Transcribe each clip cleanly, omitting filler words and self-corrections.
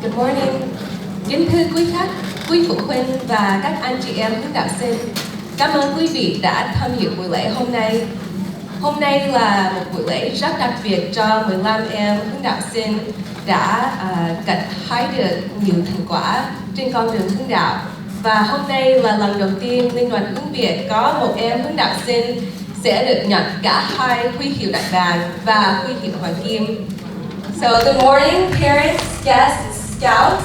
Good morning. Kính thưa quý khách, quý phụ huynh và các anh chị em hướng đạo sinh, cảm ơn quý vị đã tham dự buổi lễ hôm nay. Hôm nay là một buổi lễ rất đặc biệt cho 15 em hướng đạo sinh đã gặt hái được nhiều thành quả trên con đường hướng đạo. Và hôm nay là lần đầu tiên Liên đoàn Hướng Việt có một em hướng đạo sinh sẽ được nhận cả hai huy hiệu đại bàng và huy hiệu hoàng kim. So good morning, parents, guests, scouts.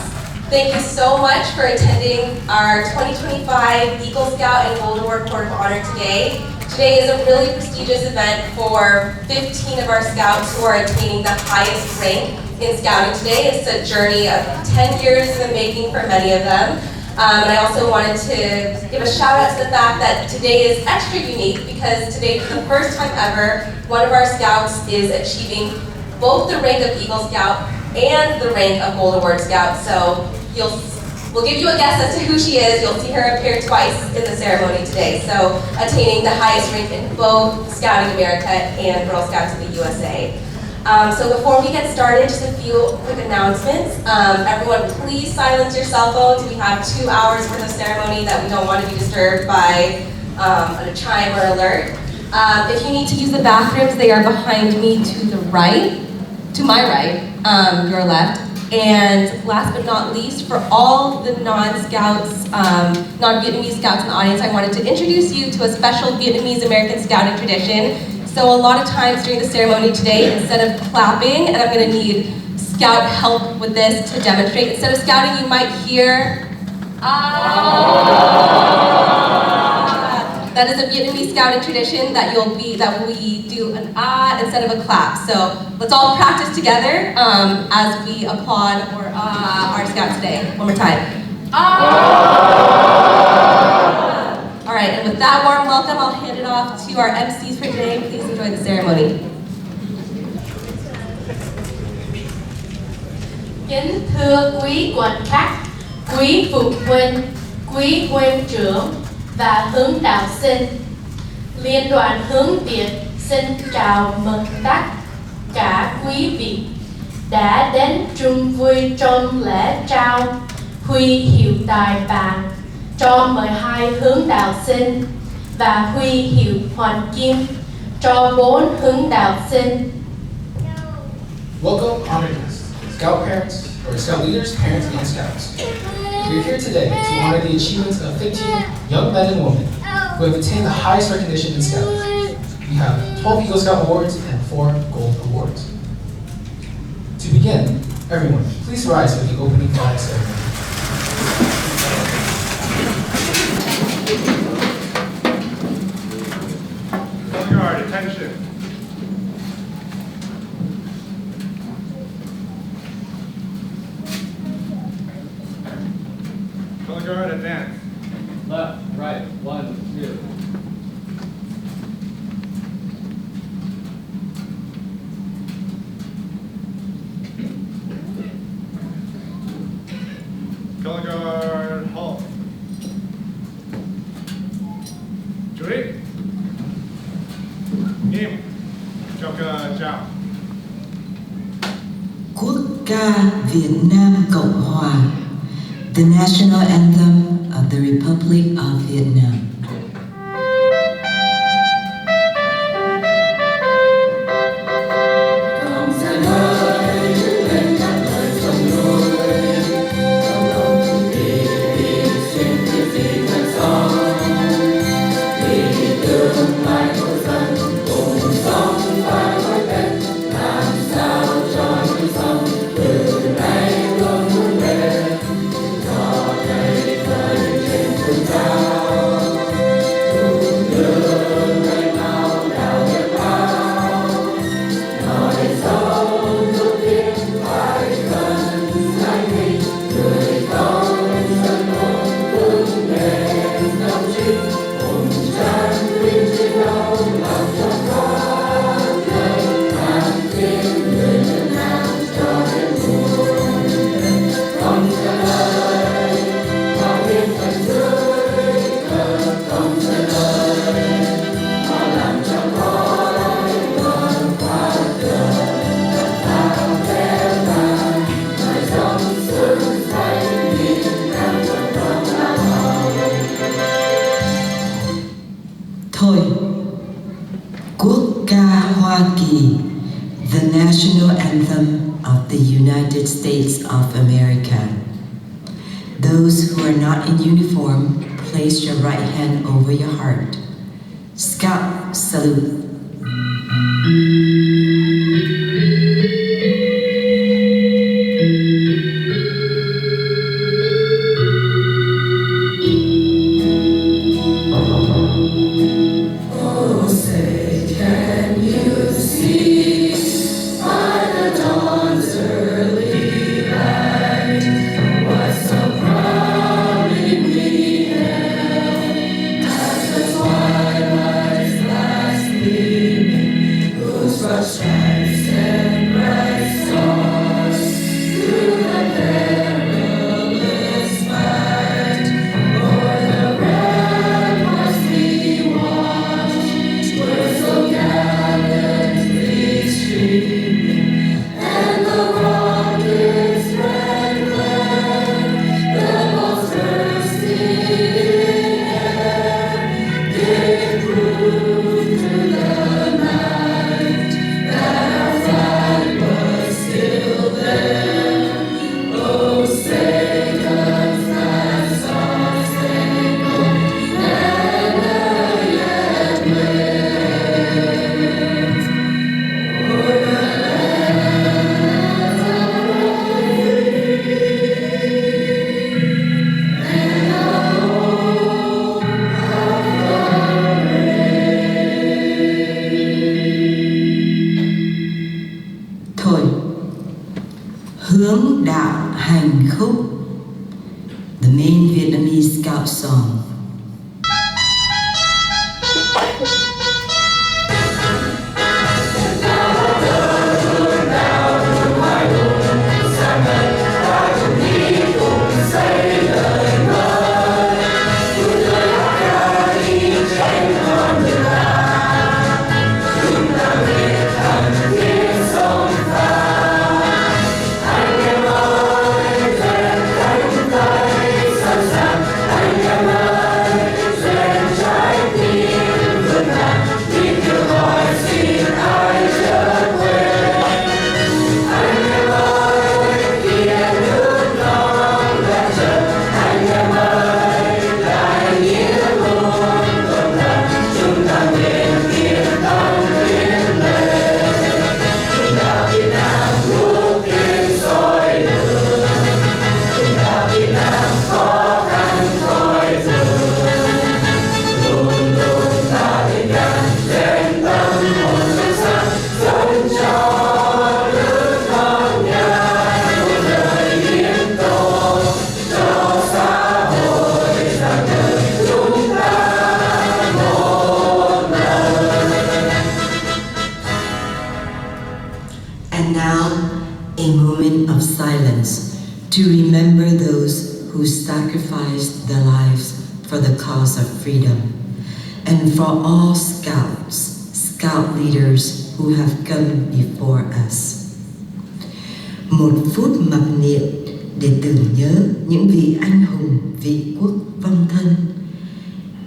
Thank you so much for attending our 2025 Eagle Scout and Gold Award Court of Honor today. Today is a really prestigious event for 15 of our scouts who are attaining the highest rank in scouting today. It's a journey of 10 years in the making for many of them. And I also wanted to give a shout out to the fact that today is extra unique because today, for the first time ever, one of our scouts is achieving both the rank of Eagle Scout and the rank of Gold Award Scout. So we'll give you a guess as to who she is. You'll see her appear twice in the ceremony today. So attaining the highest rank in both Scouting America and Girl Scouts of the USA. So before we get started, just a few quick announcements. Everyone, please silence your cell phones. We have 2 hours worth of ceremony that we don't want to be disturbed by a chime or alert. If you need to use the bathrooms, they are behind me to the right, to my right, your left. And last but not least, for all the non-scouts, non-Vietnamese scouts in the audience, I wanted to introduce you to a special Vietnamese American scouting tradition. So a lot of times during the ceremony today, instead of clapping, and I'm going to need scout help with this to demonstrate, instead of scouting, you might hear, That is a Vietnamese scouting tradition that we do an instead of a clap. So let's all practice together as we applaud our scouts today. One more time. All right, and with that warm welcome, I'll hand it off to our MCs for today. Please enjoy the ceremony. Kính thưa quý quan khách, quý phụ huynh, quý huynh trưởng và hướng đạo sinh, Liên đoàn Hướng Việt xin chào mừng tất cả quý vị đã đến chung vui trong lễ trao huy hiệu đại bàng cho 12 hướng đạo sinh và huy hiệu hoàng kim cho 4 hướng đạo sinh. Welcome, honored guests, Scout parents, or Scout leaders, parents, and Scouts. We are here today to honor the achievements of 15 young men and women who have attained the highest recognition in Scouts. We have 12 Eagle Scout Awards and 4 Gold Awards. To begin, everyone, please rise for the opening flag ceremony. Color guard, attention. Color guard, advance. Left, right, 1, 2. Color guard, halt. Chú ý. Im. Chào chào. Quốc ca Việt Nam Cộng Hòa, the national anthem of the Republic of Vietnam. Hoa Kỳ, the national anthem of the United States of America. Those who are not in uniform, place your right hand over your heart. Scout salute. Hướng đạo hành khúc, the main Vietnamese scout song. And now, a moment of silence to remember those who sacrificed their lives for the cause of freedom, and for all scouts, scout leaders who have come before us. Một phút mặc niệm để tưởng nhớ những vị anh hùng vì quốc vong thân,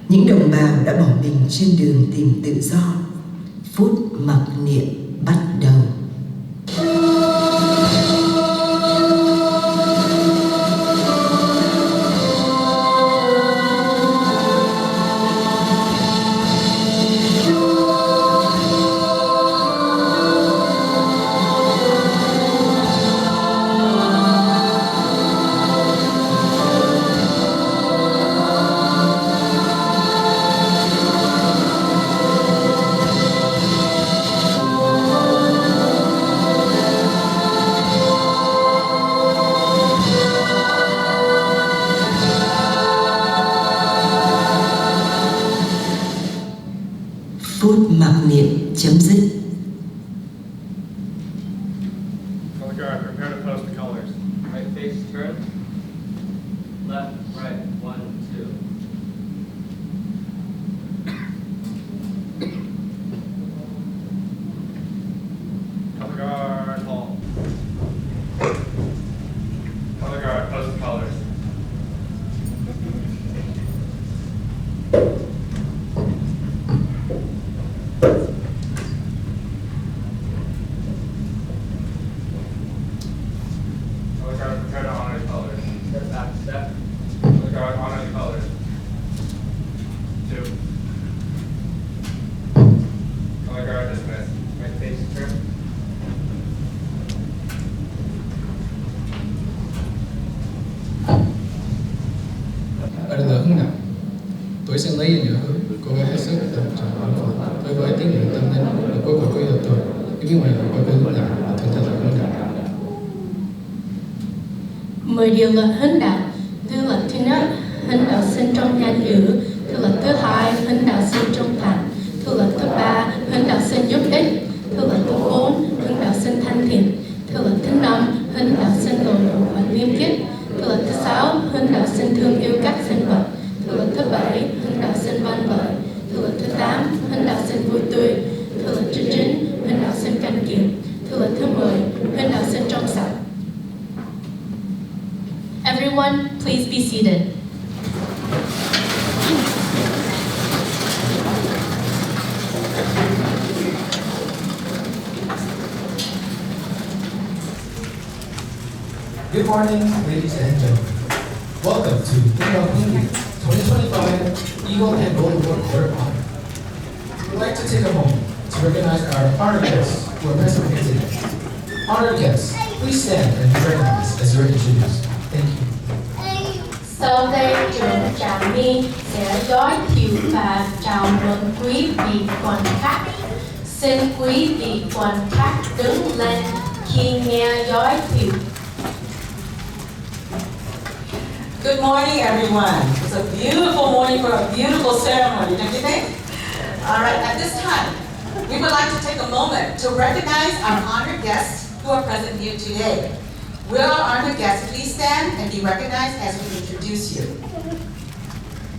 những đồng bào đã bỏ mình trên đường tìm tự do. Phút mặc niệm bắt đầu. Phút mặc niệm chấm dứt. Color guard, prepare to post the colors. Right face turn. Left, right, 1, 2. Color guard, halt. Color guard, post the colors. Tôi xin lấy nhiều hơn, cố gắng hết sức tập trung tôi với tiếng nguyện tâm linh và cuối cùng tôi tôi những người của tôi là thực thật là hướng đạo. 10 điều luật hướng đạo. Điều luật thứ nhất, hướng đạo sinh trong nhân ngữ. Điều luật thứ hai, hướng đạo sinh trong thành. Điều luật thứ ba, hướng đạo sinh giúp ích. Điều luật thứ 4, hướng đạo sinh thân thiện. Điều luật thứ 5, hướng đạo sinh lộ độ và liêm khiết. Điều luật thứ 6, hướng đạo sinh thương yêu các sinh vật. Điều luật thứ 7, hướng đạo sinh văn lợi. Điều luật thứ 8, hướng đạo sinh vui tươi. Điều luật thứ 9, hướng đạo sinh cần kiệm. Điều luật thứ 10, hướng đạo sinh trong sạch. Everyone, please be seated. Good morning, ladies and gentlemen. Welcome to NGUYUN 2025 Eagle and Golden Award Quarter Honor. We'd like to take a moment to recognize our honored guests who are present here today. Honored guests, please stand and be recognized as you're introduced. Thank you. Sau đây, trưởng Trà My sẽ giới thiệu và chào mừng quý vị quan khách. Xin quý vị quan khách đứng lên khi nghe giới thiệu. Good morning, everyone. It's a beautiful morning for a beautiful ceremony, don't you think? All right, at this time, we would like to take a moment to recognize our honored guests who are present here today. Will our honored guests please stand and be recognized as we introduce you?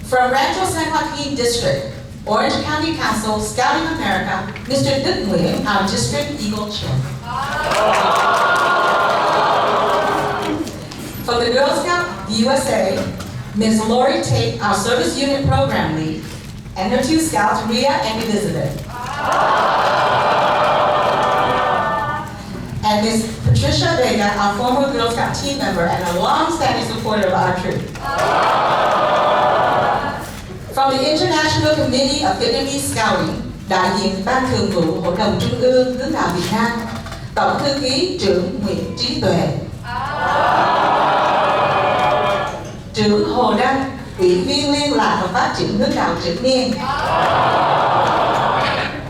From Rancho San Joaquin District, Orange County Council, Scouting America, Mr. NGUYUN, our District Eagle Chair. From the Girl Scout USA, Ms. Lori Tate, our Service Unit Program Lead, and her two scouts, Rhea and Elizabeth. And Ms. Patricia Vega, our former Girl Scout team member and a long-standing supporter of our troop. From the International Committee of Vietnamese Scouting, đại diện Ban Thường vụ Hội đồng Trung ương Hướng đạo Việt Nam, Tổng thư ký trưởng Nguyễn Trí Tuệ. Trưởng Hồ Đăng, Ủy viên Liên lạc và Phát triển Hướng đạo TRад N.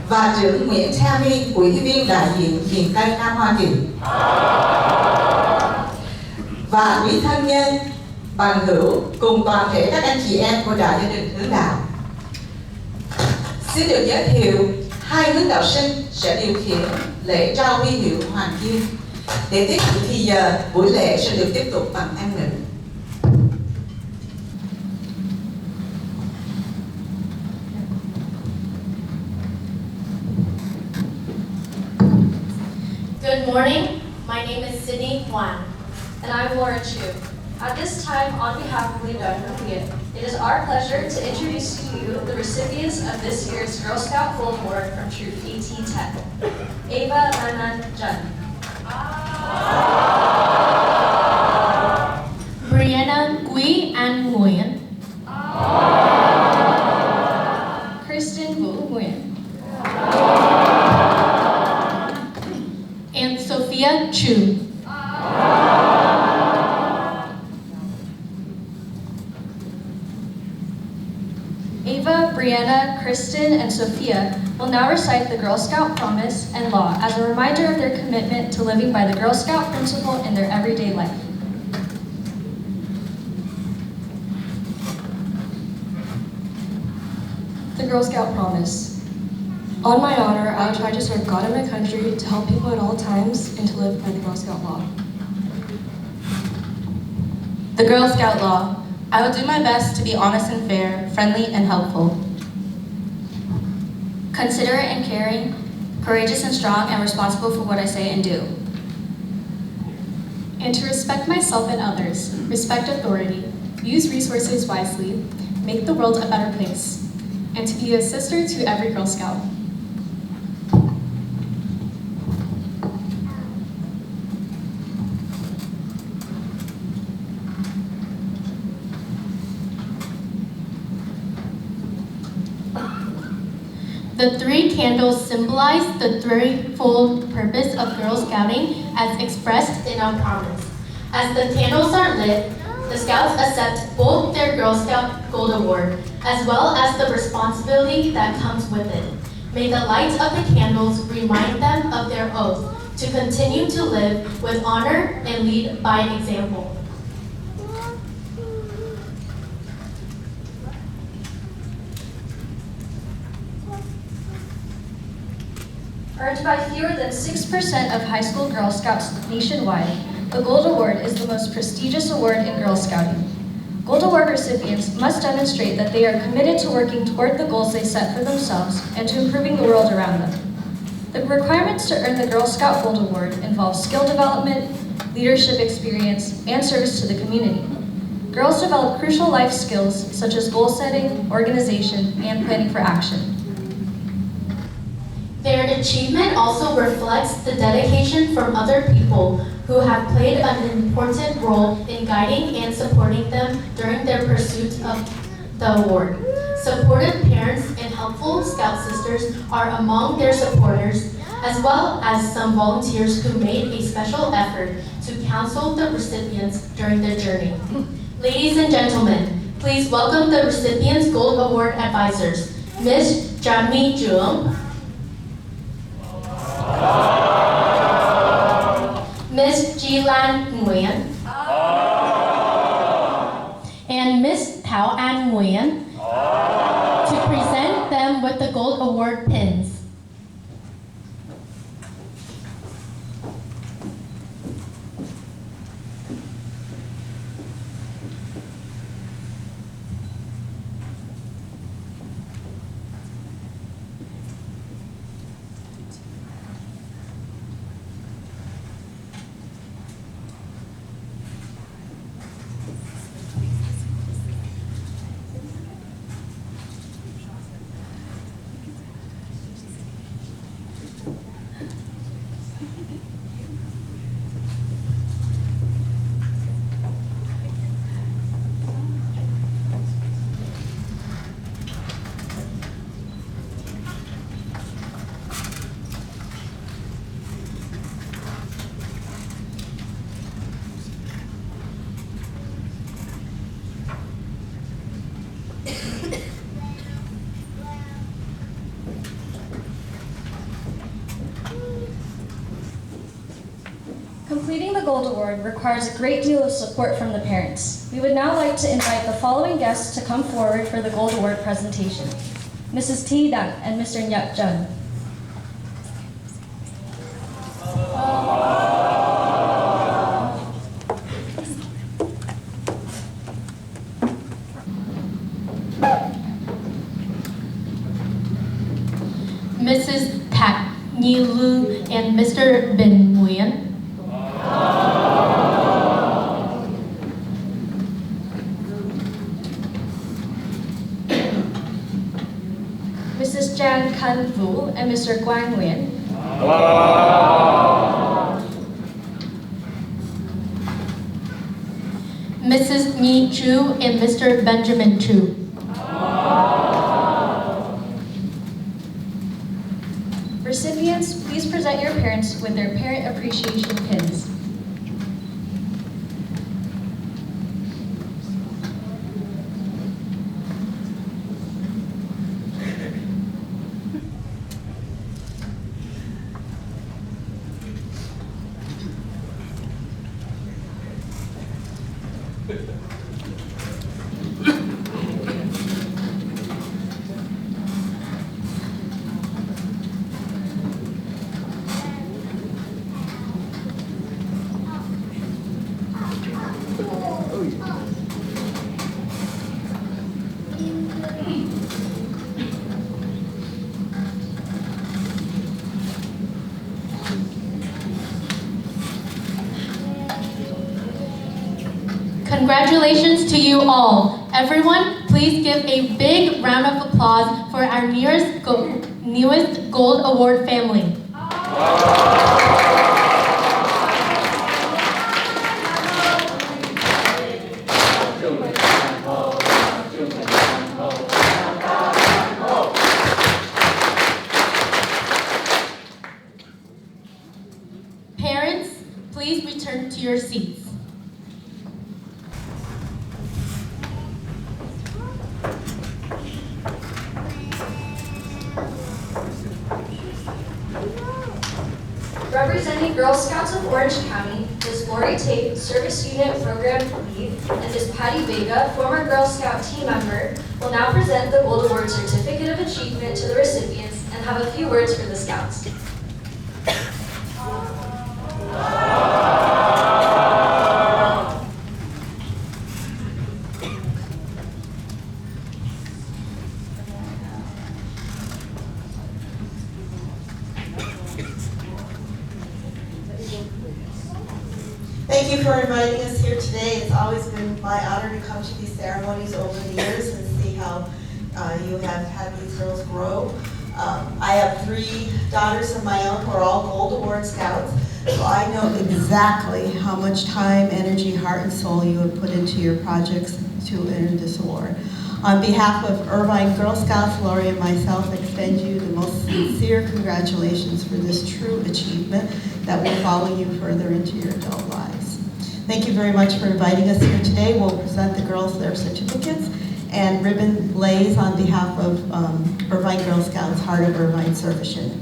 Và trưởng Nguyễn Tammy, Ủy viên đại diện miền Tây Nam Hoa Kỳ. Và quý thân nhân, bằng hữu cùng toàn thể các anh chị em của Đại gia đình Hướng đạo. Xin được giới thiệu hai hướng đạo sinh sẽ điều khiển lễ trao huy hiệu Hoàng Kim. Để tiết kiệm thì giờ, buổi lễ sẽ được tiếp tục bằng Anh ngữ. Good morning. My name is Sydney Huan. And I'm Laura Chu. At this time, on behalf of LDHV, it is our pleasure to introduce to you the recipients of this year's Girl Scout Gold Award from Troop AT-10. Ava Jan. BREANNA NGUYUN. KRISTEN Nguyen. And Sophia Chu. Ava, Brianna, Kristen, and Sophia will now recite the Girl Scout Promise and Law as a reminder of their commitment to living by the Girl Scout principle in their everyday life. The Girl Scout Promise. On my honor, I will try to serve God and my country, to help people at all times, and to live by the Girl Scout law. The Girl Scout Law. I will do my best to be honest and fair, friendly and helpful. Considerate and caring, courageous and strong, and responsible for what I say and do. And to respect myself and others, respect authority, use resources wisely, make the world a better place, and to be a sister to every Girl Scout. The three candles symbolize the threefold purpose of Girl Scouting as expressed in our promise. As the candles are lit, the Scouts accept both their Girl Scout Gold Award as well as the responsibility that comes with it. May the light of the candles remind them of their oath to continue to live with honor and lead by example. Earned by fewer than 6% of high school Girl Scouts nationwide, the Gold Award is the most prestigious award in Girl Scouting. Gold Award recipients must demonstrate that they are committed to working toward the goals they set for themselves and to improving the world around them. The requirements to earn the Girl Scout Gold Award involve skill development, leadership experience, and service to the community. Girls develop crucial life skills such as goal setting, organization, and planning for action. Their achievement also reflects the dedication from other people who have played an important role in guiding and supporting them during their pursuit of the award. Supportive parents and helpful Scout sisters are among their supporters, as well as some volunteers who made a special effort to counsel the recipients during their journey. Ladies and gentlemen, please welcome the recipients' Gold Award advisors, Ms. Jamie Zhuang, Ms. Jilan Nguyen, and Ms. Thao An Nguyen, to present them with the Gold Award pins. Completing the Gold Award requires a great deal of support from the parents. We would now like to invite the following guests to come forward for the Gold Award presentation. Mrs. T. Dang and Mr. Nyat Jun. Mrs. Tak Nhi Lu and Mr. Bin Nguyen. Mrs. Jan Kan Vu and Mr. Guang Nguyen. Mrs. Ni Chu and Mr. Benjamin Chu. Recipients, please present your parents with their Parent Appreciation Pins. Congratulations to you all. Everyone, please give a big round of applause for our newest Gold Award family. Parents, please return to your seats. Girl Scouts of Orange County, Ms. Lori Tate, Service Unit Program Lead, and Ms. Patty Vega, former Girl Scout team member, will now present the Gold Award Certificate of Achievement to the recipients and have a few words for the Scouts. Thank you for inviting us here today. It's always been my honor to come to these ceremonies over the years and see how you have had these girls grow. I have 3 daughters of my own who are all Gold Award Scouts, so I know exactly how much time, energy, heart, and soul you have put into your projects to earn this award. On behalf of Irvine Girl Scouts, Lori and myself extend you the most sincere congratulations for this true achievement that will follow you further into your adult lives. Thank you very much for inviting us here today. We'll present the girls their certificates and ribbon lays on behalf of Irvine Girl Scouts, Heart of Irvine Service Unit.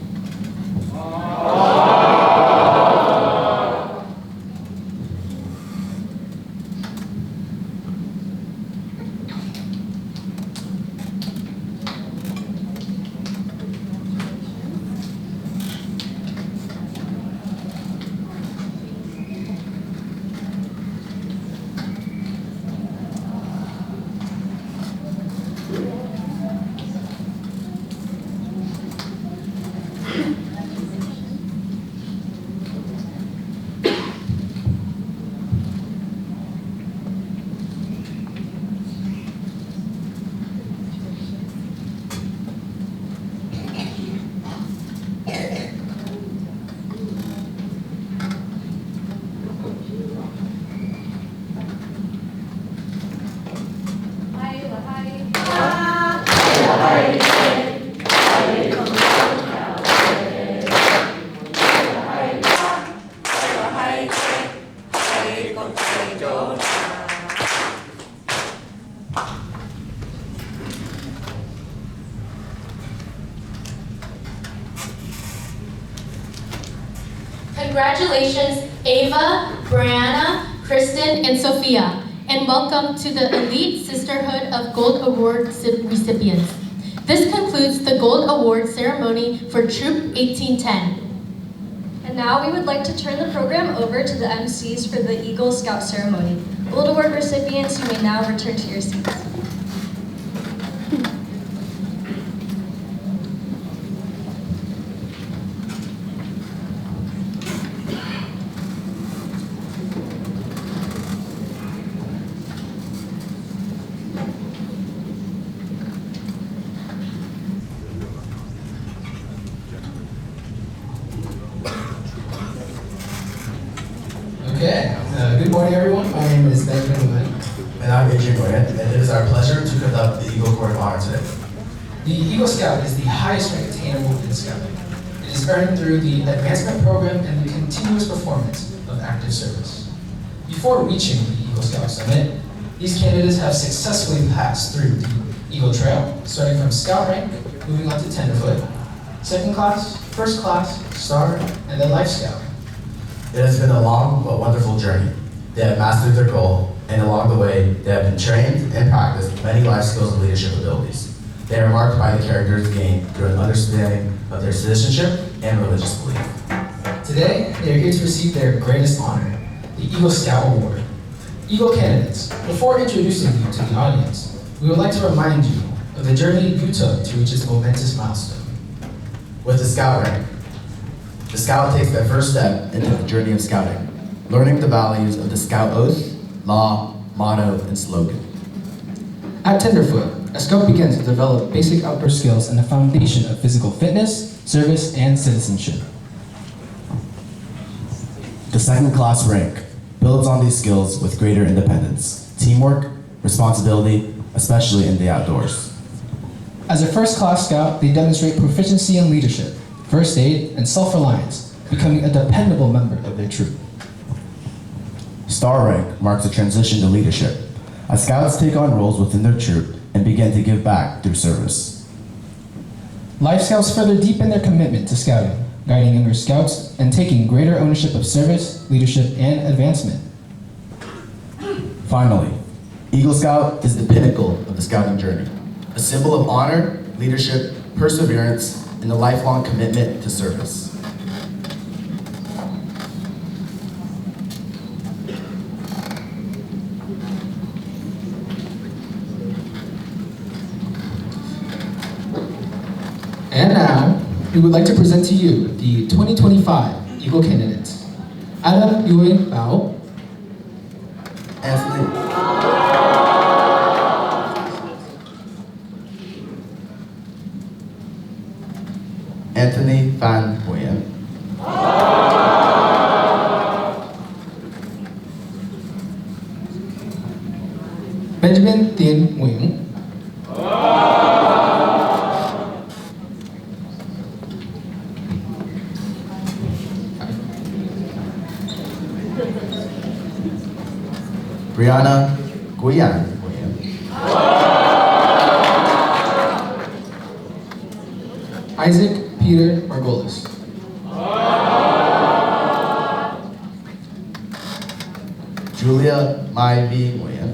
Congratulations, Ava, BREANNA, KRISTEN, and SOPHIA, and welcome to the Elite Sisterhood of Gold Award recipients. This concludes the Gold Award ceremony for Troop 1810. And now we would like to turn the program over to the MCs for the Eagle Scout ceremony. Gold Award recipients, you may now return to your seats. Okay, good morning everyone. My name is NGUYUN. And I'm NGUYUN, and it is our pleasure to conduct the Eagle Court of Honor today. The Eagle Scout is the highest rank attainable in Scouting. It is earned through the advancement program and the continuous performance of active service. Before reaching the Eagle Scout Summit, these candidates have successfully passed through the Eagle Trail, starting from Scout rank, moving on to Tenderfoot, second class, first class, Star, and then Life Scout. It has been a long but wonderful journey. They have mastered their goal, and along the way, they have been trained and practiced many life skills and leadership abilities. They are marked by the characters gained through an understanding of their citizenship and religious belief. Today, they are here to receive their greatest honor, the Eagle Scout Award. Eagle candidates, before introducing you to the audience, we would like to remind you of the journey you took to reach this momentous milestone. With the Scout rank, the Scout takes their first step into the journey of Scouting, learning the values of the Scout oath, law, motto, and slogan. At Tenderfoot, a Scout begins to develop basic outdoor skills and a foundation of physical fitness, service, and citizenship. The second class rank builds on these skills with greater independence, teamwork, responsibility, especially in the outdoors. As a first class Scout, they demonstrate proficiency in leadership, first aid, and self-reliance, becoming a dependable member of their troop. Star rank marks a transition to leadership, as Scouts take on roles within their troop and begin to give back through service. Life Scouts further deepen their commitment to Scouting, guiding younger scouts, and taking greater ownership of service, leadership, and advancement. Finally, Eagle Scout is the pinnacle of the scouting journey, a symbol of honor, leadership, perseverance, and a lifelong commitment to service. And now, we would like to present to you the 2025 Eagle candidates. NGUYIN Bao, Anthony Van Nguyen, Benjamin Tien Nguyen, BREANNA NGUYIN Nguyen, Isaac Peter Margolis, Julia MAI-VI Nguyen,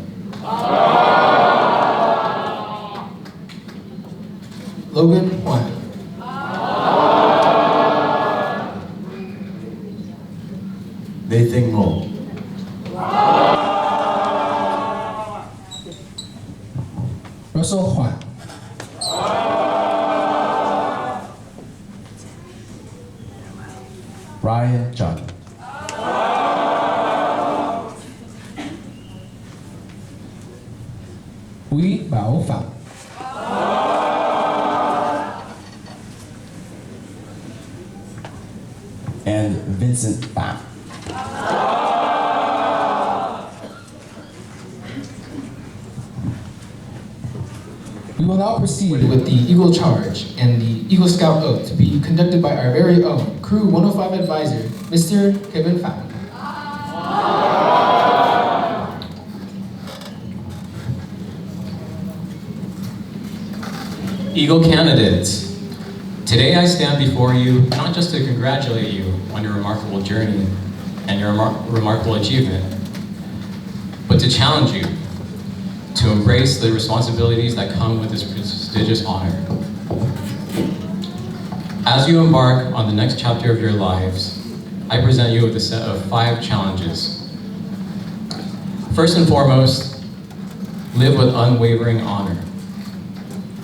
Logan Huang, Nathan Ngo, Russell Huang, Brian John, Hui Bao Pham, and Vincent Pham. We will now proceed with the Eagle Charge and the Eagle Scout Oath to be conducted by our very own Crew 105 advisor, Mr. Kevin Pham. Eagle candidates, today I stand before you not just to congratulate you on your remarkable journey and your remarkable achievement, but to challenge you to embrace the responsibilities that come with this prestigious honor. As you embark on the next chapter of your lives, I present you with a set of 5 challenges. First and foremost, live with unwavering honor.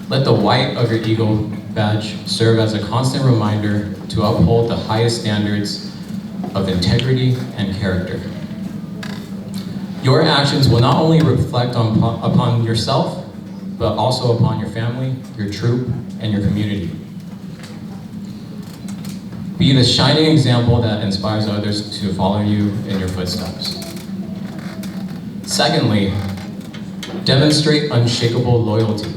Let the white of your Eagle badge serve as a constant reminder to uphold the highest standards of integrity and character. Your actions will not only reflect upon yourself, but also upon your family, your troop, and your community. Be the shining example that inspires others to follow you in your footsteps. Secondly, demonstrate unshakable loyalty.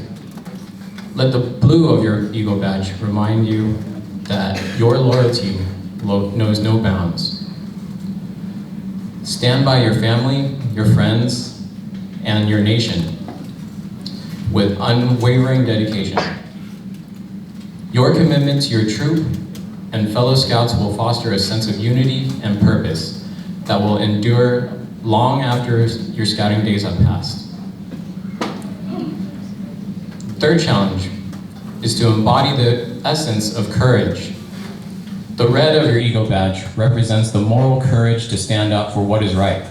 Let the blue of your Eagle badge remind you that your loyalty knows no bounds. Stand by your family, your friends, and your nation with unwavering dedication. Your commitment to your troop and fellow scouts will foster a sense of unity and purpose that will endure long after your scouting days have passed. Third challenge is to embody the essence of courage. The red of your Eagle badge represents the moral courage to stand up for what is right.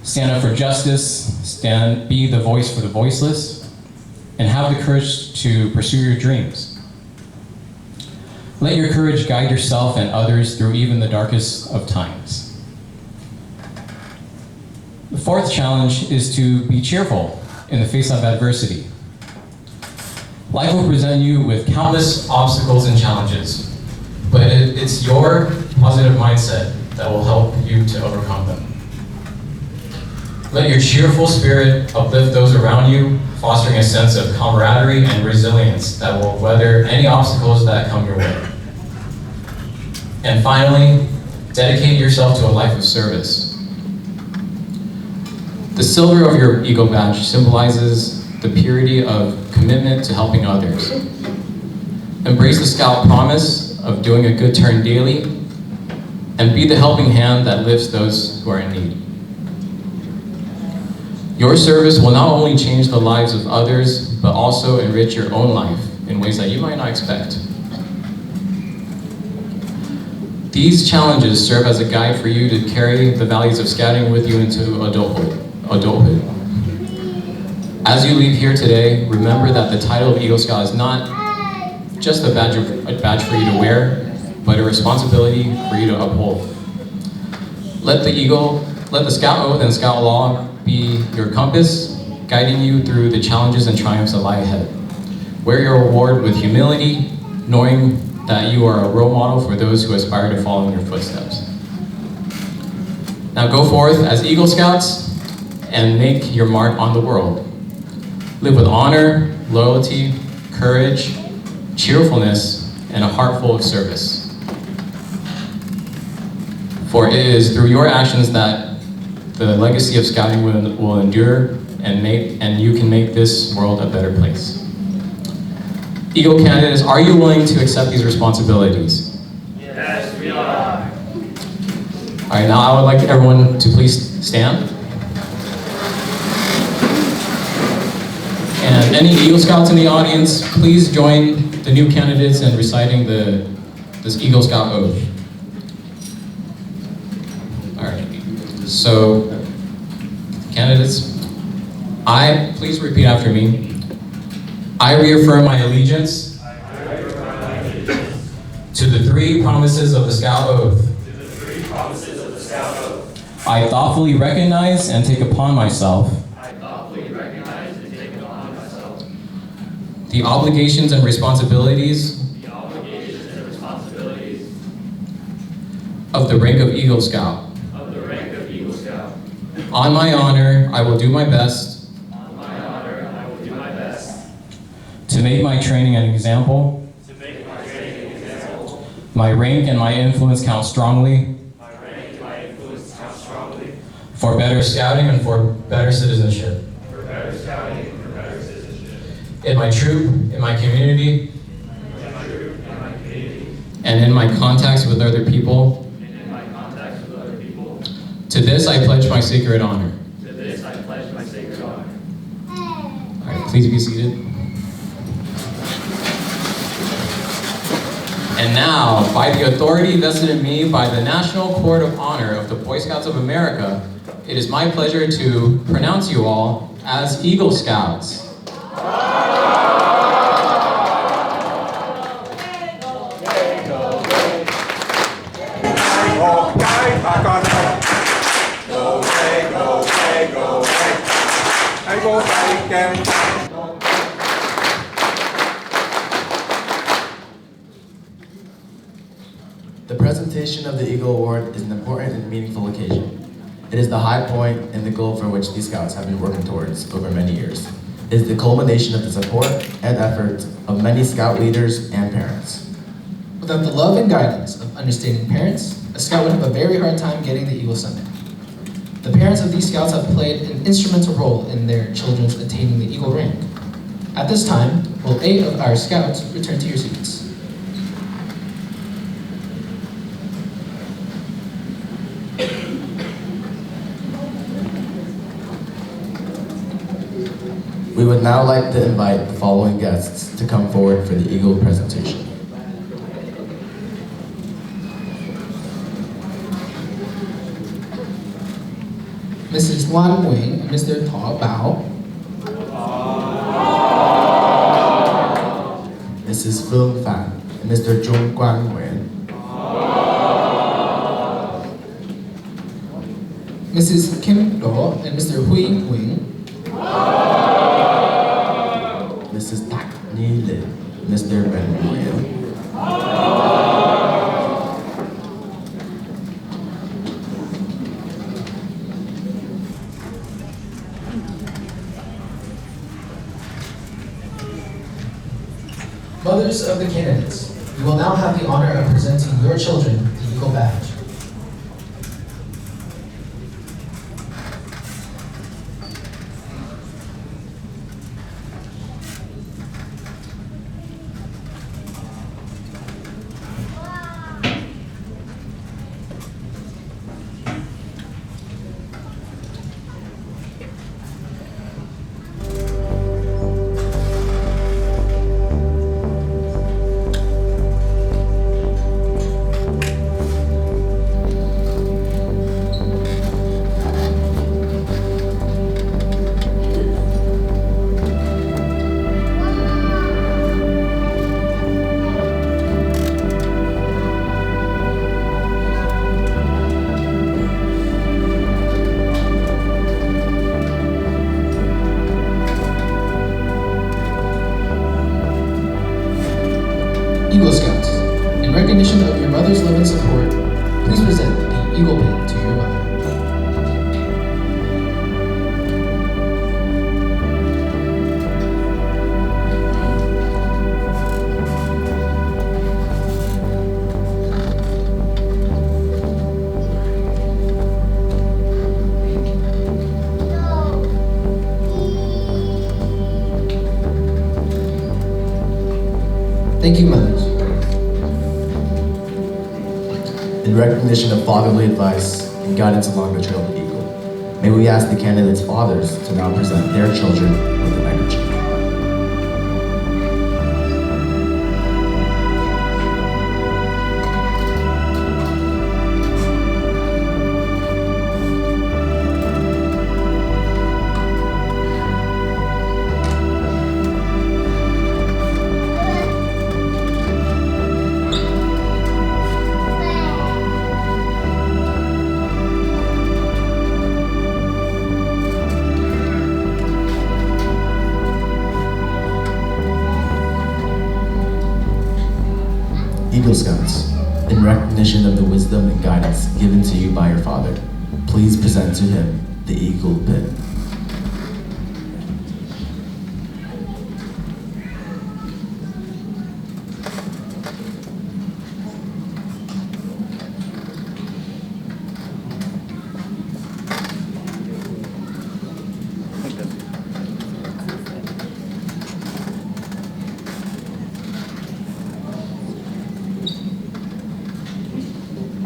Stand up for justice, be the voice for the voiceless, and have the courage to pursue your dreams. Let your courage guide yourself and others through even the darkest of times. The fourth challenge is to be cheerful in the face of adversity. Life will present you with countless obstacles and challenges, but it's your positive mindset that will help you to overcome them. Let your cheerful spirit uplift those around you, fostering a sense of camaraderie and resilience that will weather any obstacles that come your way. And finally, dedicate yourself to a life of service. The silver of your Eagle badge symbolizes the purity of commitment to helping others. Embrace the Scout promise of doing a good turn daily, and be the helping hand that lifts those who are in need. Your service will not only change the lives of others, but also enrich your own life in ways that you might not expect. These challenges serve as a guide for you to carry the values of scouting with you into adulthood. As you leave here today, remember that the title of Eagle Scout is not just a badge for you to wear, but a responsibility for you to uphold. Let the Scout Oath and Scout Law be your compass, guiding you through the challenges and triumphs that lie ahead. Wear your award with humility, knowing that you are a role model for those who aspire to follow in your footsteps. Now go forth as Eagle Scouts and make your mark on the world. Live with honor, loyalty, courage, cheerfulness, and a heart full of service. For it is through your actions that the legacy of scouting will endure and you can make this world a better place. Eagle candidates, are you willing to accept these responsibilities? Yes, we are. All right, now I would like everyone to please stand. And any Eagle Scouts in the audience, please join the new candidates in reciting this Eagle Scout oath. All right, so candidates, please repeat after me. I reaffirm my allegiance to the three promises of the Scout Oath. I thoughtfully recognize and take upon myself the obligations and responsibilities of the rank of Eagle Scout. On my honor, I will do my best to make my training an example. My rank and my influence count strongly for better scouting and for better citizenship. In my troop, in my community, and in my contacts with other people. To this I pledge my sacred honor. All right, please be seated. And now, by the authority vested in me by the National Court of Honor of the Boy Scouts of America, it is my pleasure to pronounce you all as Eagle Scouts. The presentation of the Eagle Award is an important and meaningful occasion. It is the high point and the goal for which these Scouts have been working towards over many years. It is the culmination of the support and effort of many Scout leaders and parents. Without the love and guidance of understanding parents, a Scout would have a very hard time getting the Eagle Summit. The parents of these Scouts have played an instrumental role in their children's attaining the Eagle rank. At this time, will 8 of our Scouts return to your seats? We would now like to invite the following guests to come forward for the Eagle presentation. Mrs. Lan Wing and Mr. Tao Bao. Mrs. Phương Phan and Mr. Chung Quang Nguyen. Mrs. Kim Do and Mr. Hui Wing. Mrs. Tak Ni Lin, Mr. Ben Nguyen. Mothers of the candidates, you will now have the honor of presenting your children the Eagle Badge. mother's love and support, please present the Eagle Pin to your mother. Thank you, mothers. In recognition of fatherly advice and guidance along the trail of the eagle, may we ask the candidates' fathers to now present their children with the neckerchief. Eagle Scouts, in recognition of the wisdom and guidance given to you by your father, please present to him the Eagle Pin.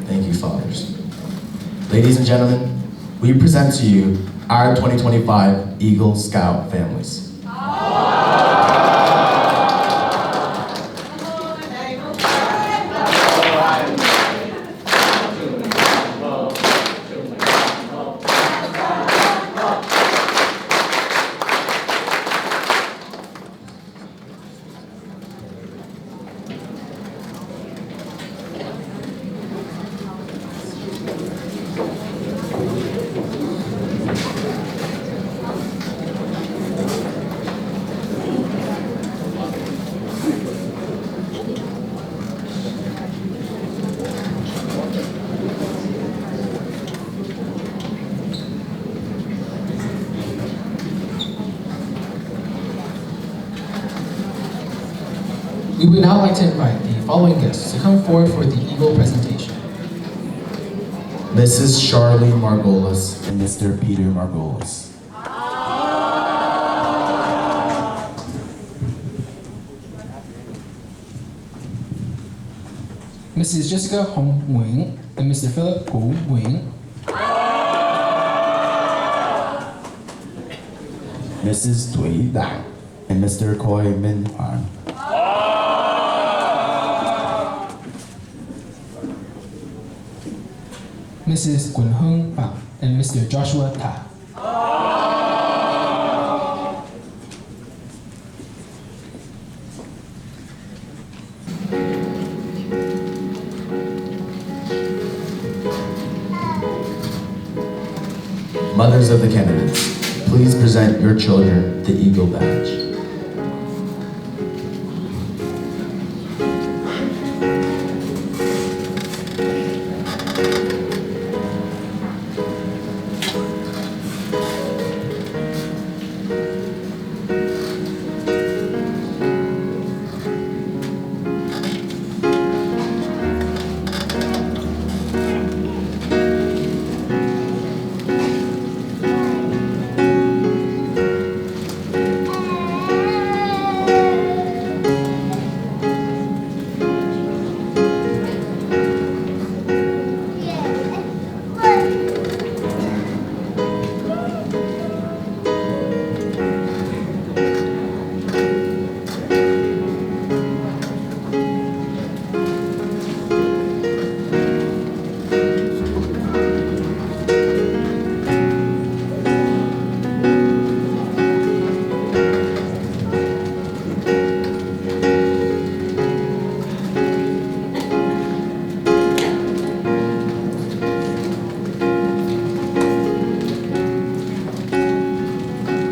Thank you, fathers. Ladies and gentlemen, we present to you our 2025 Eagle Scout families. We would now like to invite the following guests to come forward for the Eagle presentation. Mrs. Charlie Margolis and Mr. Peter Margolis. Mrs. Jessica Hong Nguyen and Mr. Philip Hu Nguyen. Mrs. Thuy Dang and Mr. Khoi Min Hoan. Mrs. Quỳnh Hương Phạm and Mr. Joshua Ta. Mothers of the candidates, please present your children the Eagle Badge.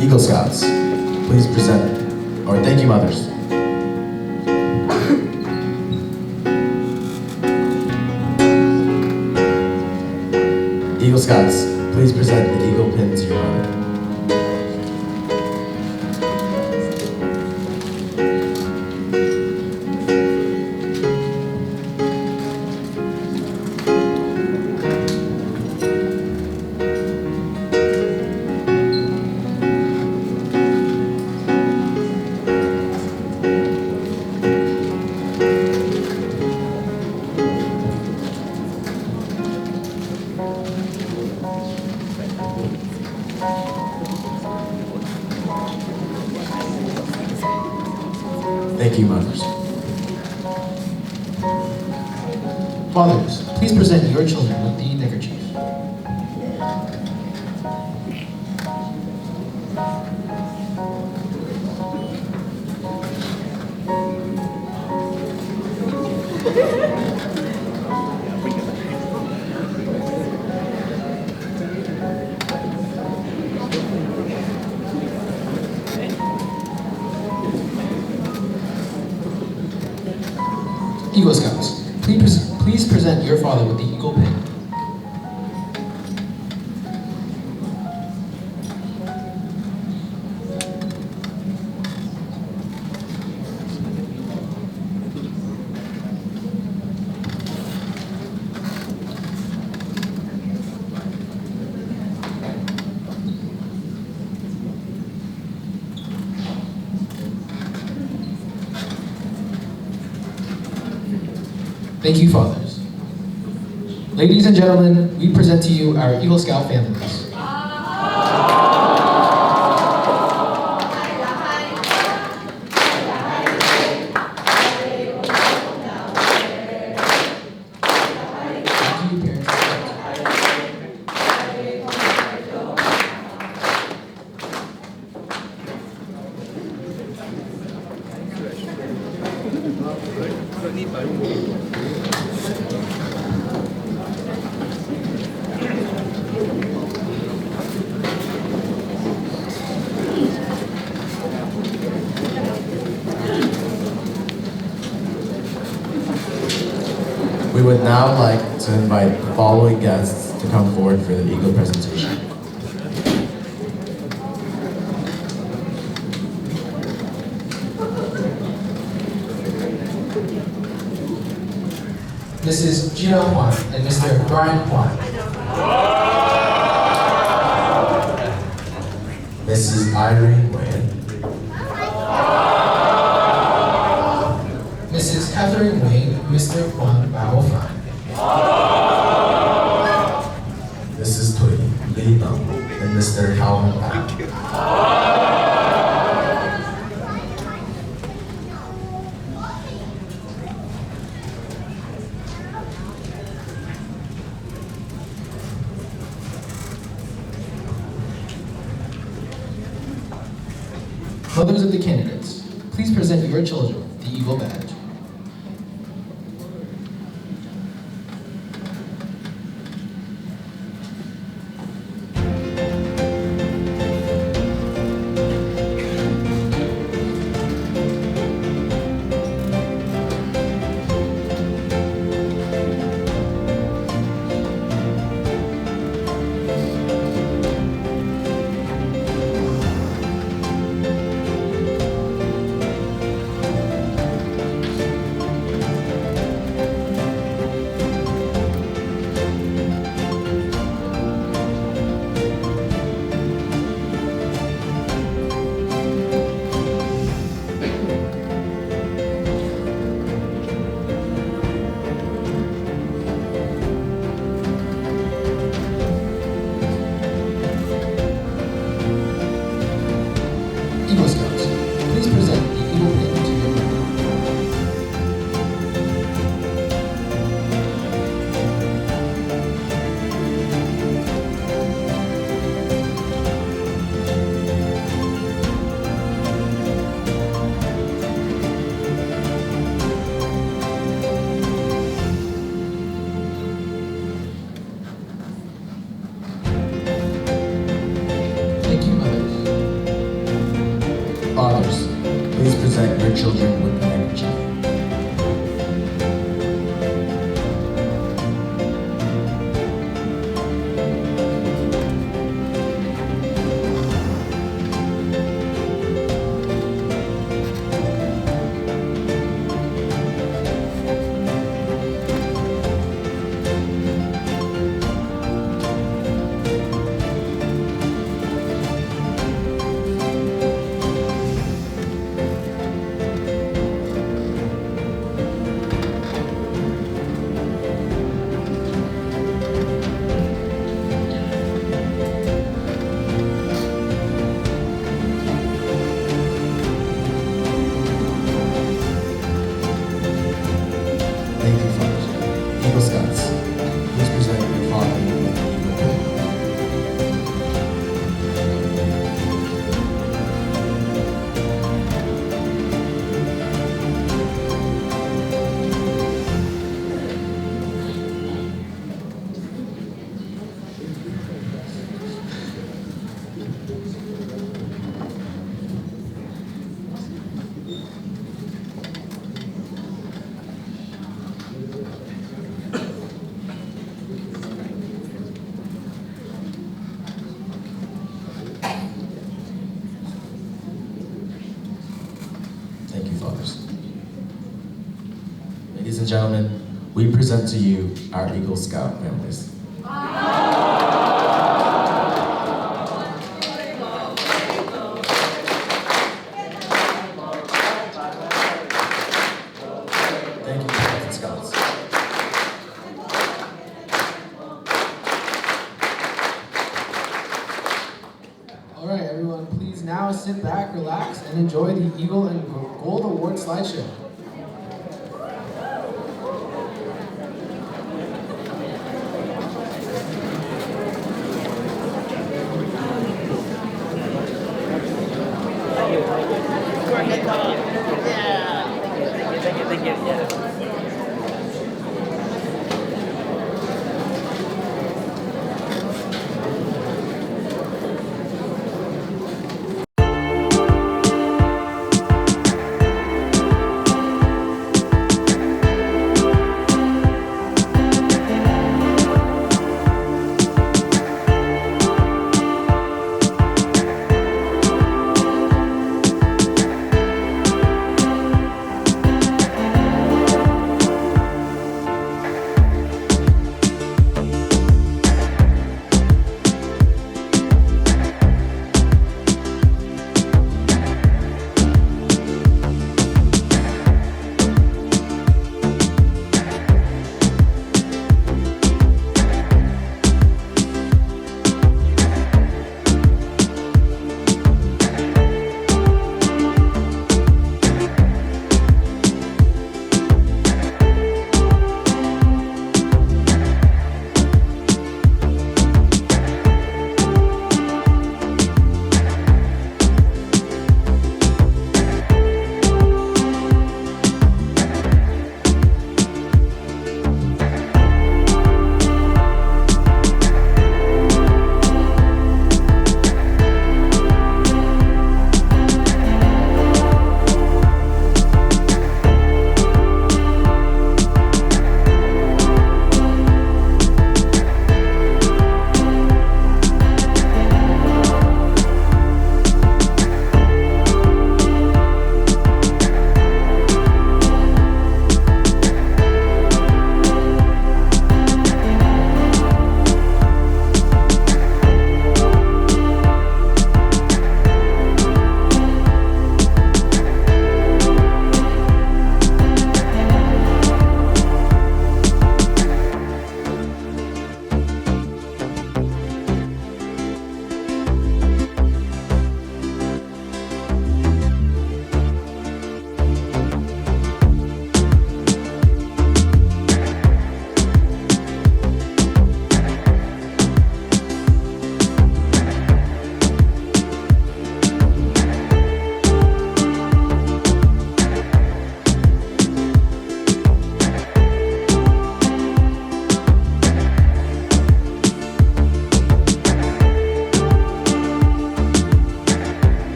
Eagle Scouts, please present, or thank you, mothers. Eagle Scouts, please present the Eagle pin to your mother. Thank you, mothers. Fathers, please present your children with the neckerchief. Eagle Scouts, please present your father with the Eagle pin. Thank you, fathers. Ladies and gentlemen, we present to you our Eagle Scout families. We would now like to invite the following guests to come forward for the Eagle presentation. Mrs. Gina Huan and Mr. Brian Huan. Mrs. Irene Nguyen. Mrs. Catherine Wing, Mr. Juan Bao Fan. Mrs. Tui Li Nong and Mr. Hao Hong. Mothers of the candidates, please present your children with the Eagle badge. Eagle Scouts, please present the Eagle pin to your mother. Thank you, mothers. Fathers, please present your children with the handkerchief. Thank you, fathers. Ladies and gentlemen, we present to you our Eagle Scout families. Thank you, Cadets and Scouts. All right, everyone, please now sit back, relax, and enjoy the Eagle and Gold Award slideshow. Thank you. Yeah.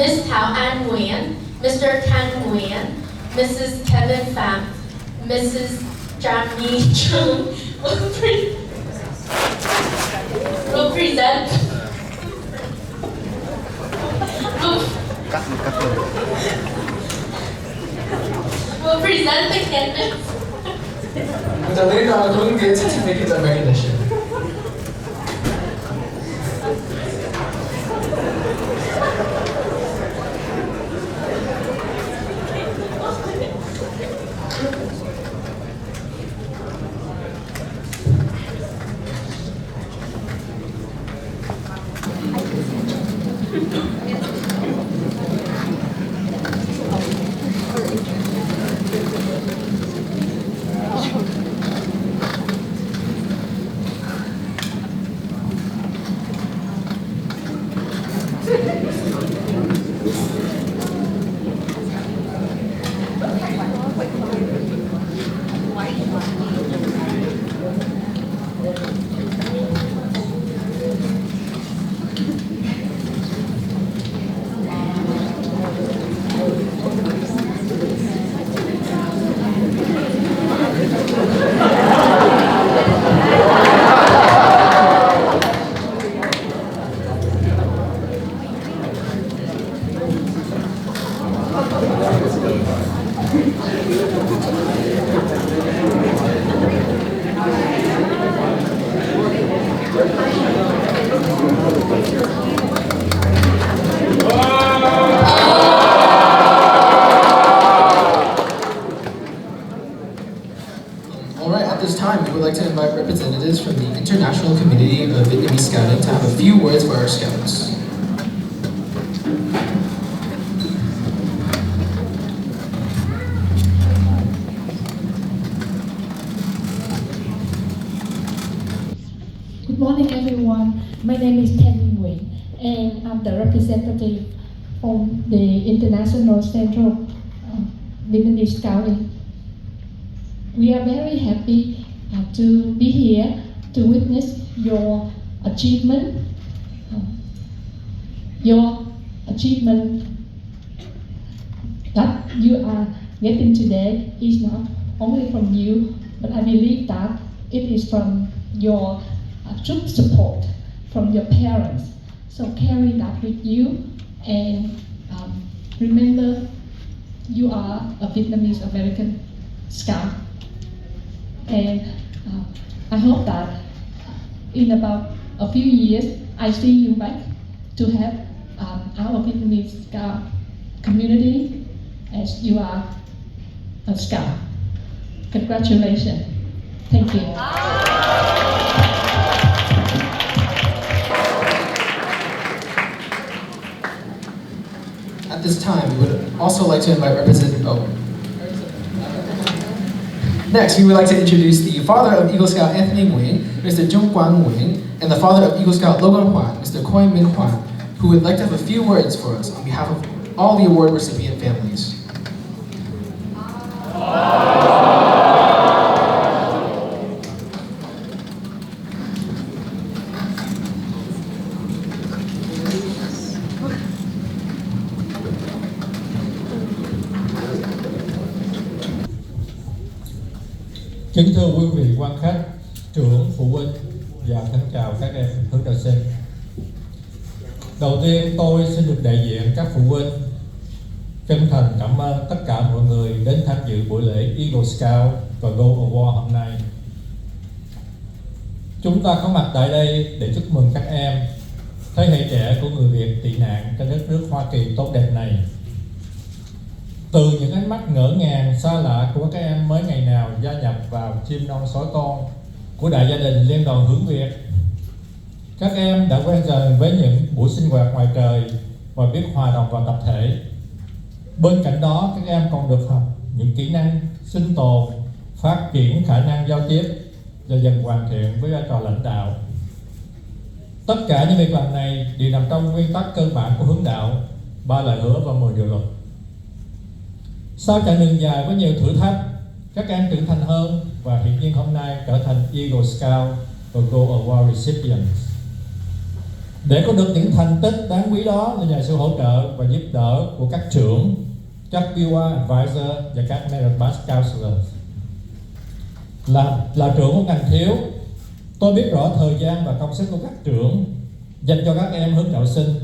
Miss Thảo An Nguyen, Mr. Thanh Nguyen, Mrs. Kevin Pham, Mrs. Trần Chung will present the candidates. With our leader on whom gets certificates of recognition. Representatives from the international community of Vietnamese Scouting to have a few words for our Scouts. Good morning everyone, my name is Thanh Nguyen and I'm the representative from the International Central Vietnamese Scouting. We are very happy to be here to witness your achievement. Your achievement that you are getting today is not only from you, but I believe that it is from your true support from your parents. So carry that with you and remember you are a Vietnamese American Scout. And I hope that in about a few years, I see you back to have our Vietnamese Scout community as you are a Scout. Congratulations. Thank you. At this time, we would also like to invite Representative Next, we would like to introduce the father of Eagle Scout Anthony Nguyen, Mr. Jung Quang Nguyen, and the father of Eagle Scout Logan Huan, Mr. Khoi Min Huan, who would like to have a few words for us on behalf of all the award recipient families. Kính thưa quý vị quan khách, trưởng, phụ huynh và thân chào các em hướng đạo sinh. Đầu tiên tôi xin được đại diện các phụ huynh chân thành cảm ơn tất cả mọi người đến tham dự buổi lễ Eagle Scout và Go Award hôm nay. Chúng ta có mặt tại đây để chúc mừng các em, thế hệ trẻ của người Việt tị nạn trên đất nước Hoa Kỳ tốt đẹp này. Từ những ánh mắt ngỡ ngàng xa lạ của các em mới ngày nào gia nhập vào chim non sói con của đại gia đình Liên đoàn Hướng Việt, các em đã quen dần với những buổi sinh hoạt ngoài trời và biết hòa đồng vào tập thể. Bên cạnh đó, các em còn được học những kỹ năng sinh tồn, phát triển khả năng giao tiếp và dần hoàn thiện với vai trò lãnh đạo. Tất cả những việc làm này đều nằm trong nguyên tắc cơ bản của hướng đạo, 3 lời hứa và 10 điều luật. Sau chặng đường dài với nhiều thử thách, các em trưởng thành hơn và hiện nhiên hôm nay trở thành Eagle Scout và Go Award recipients. Để có được những thành tích đáng quý đó là nhờ sự hỗ trợ và giúp đỡ của các trưởng, các POA Advisor và các Merit Badge Counselors. Là trưởng của ngành thiếu, tôi biết rõ thời gian và công sức của các trưởng dành cho các em hướng đạo sinh.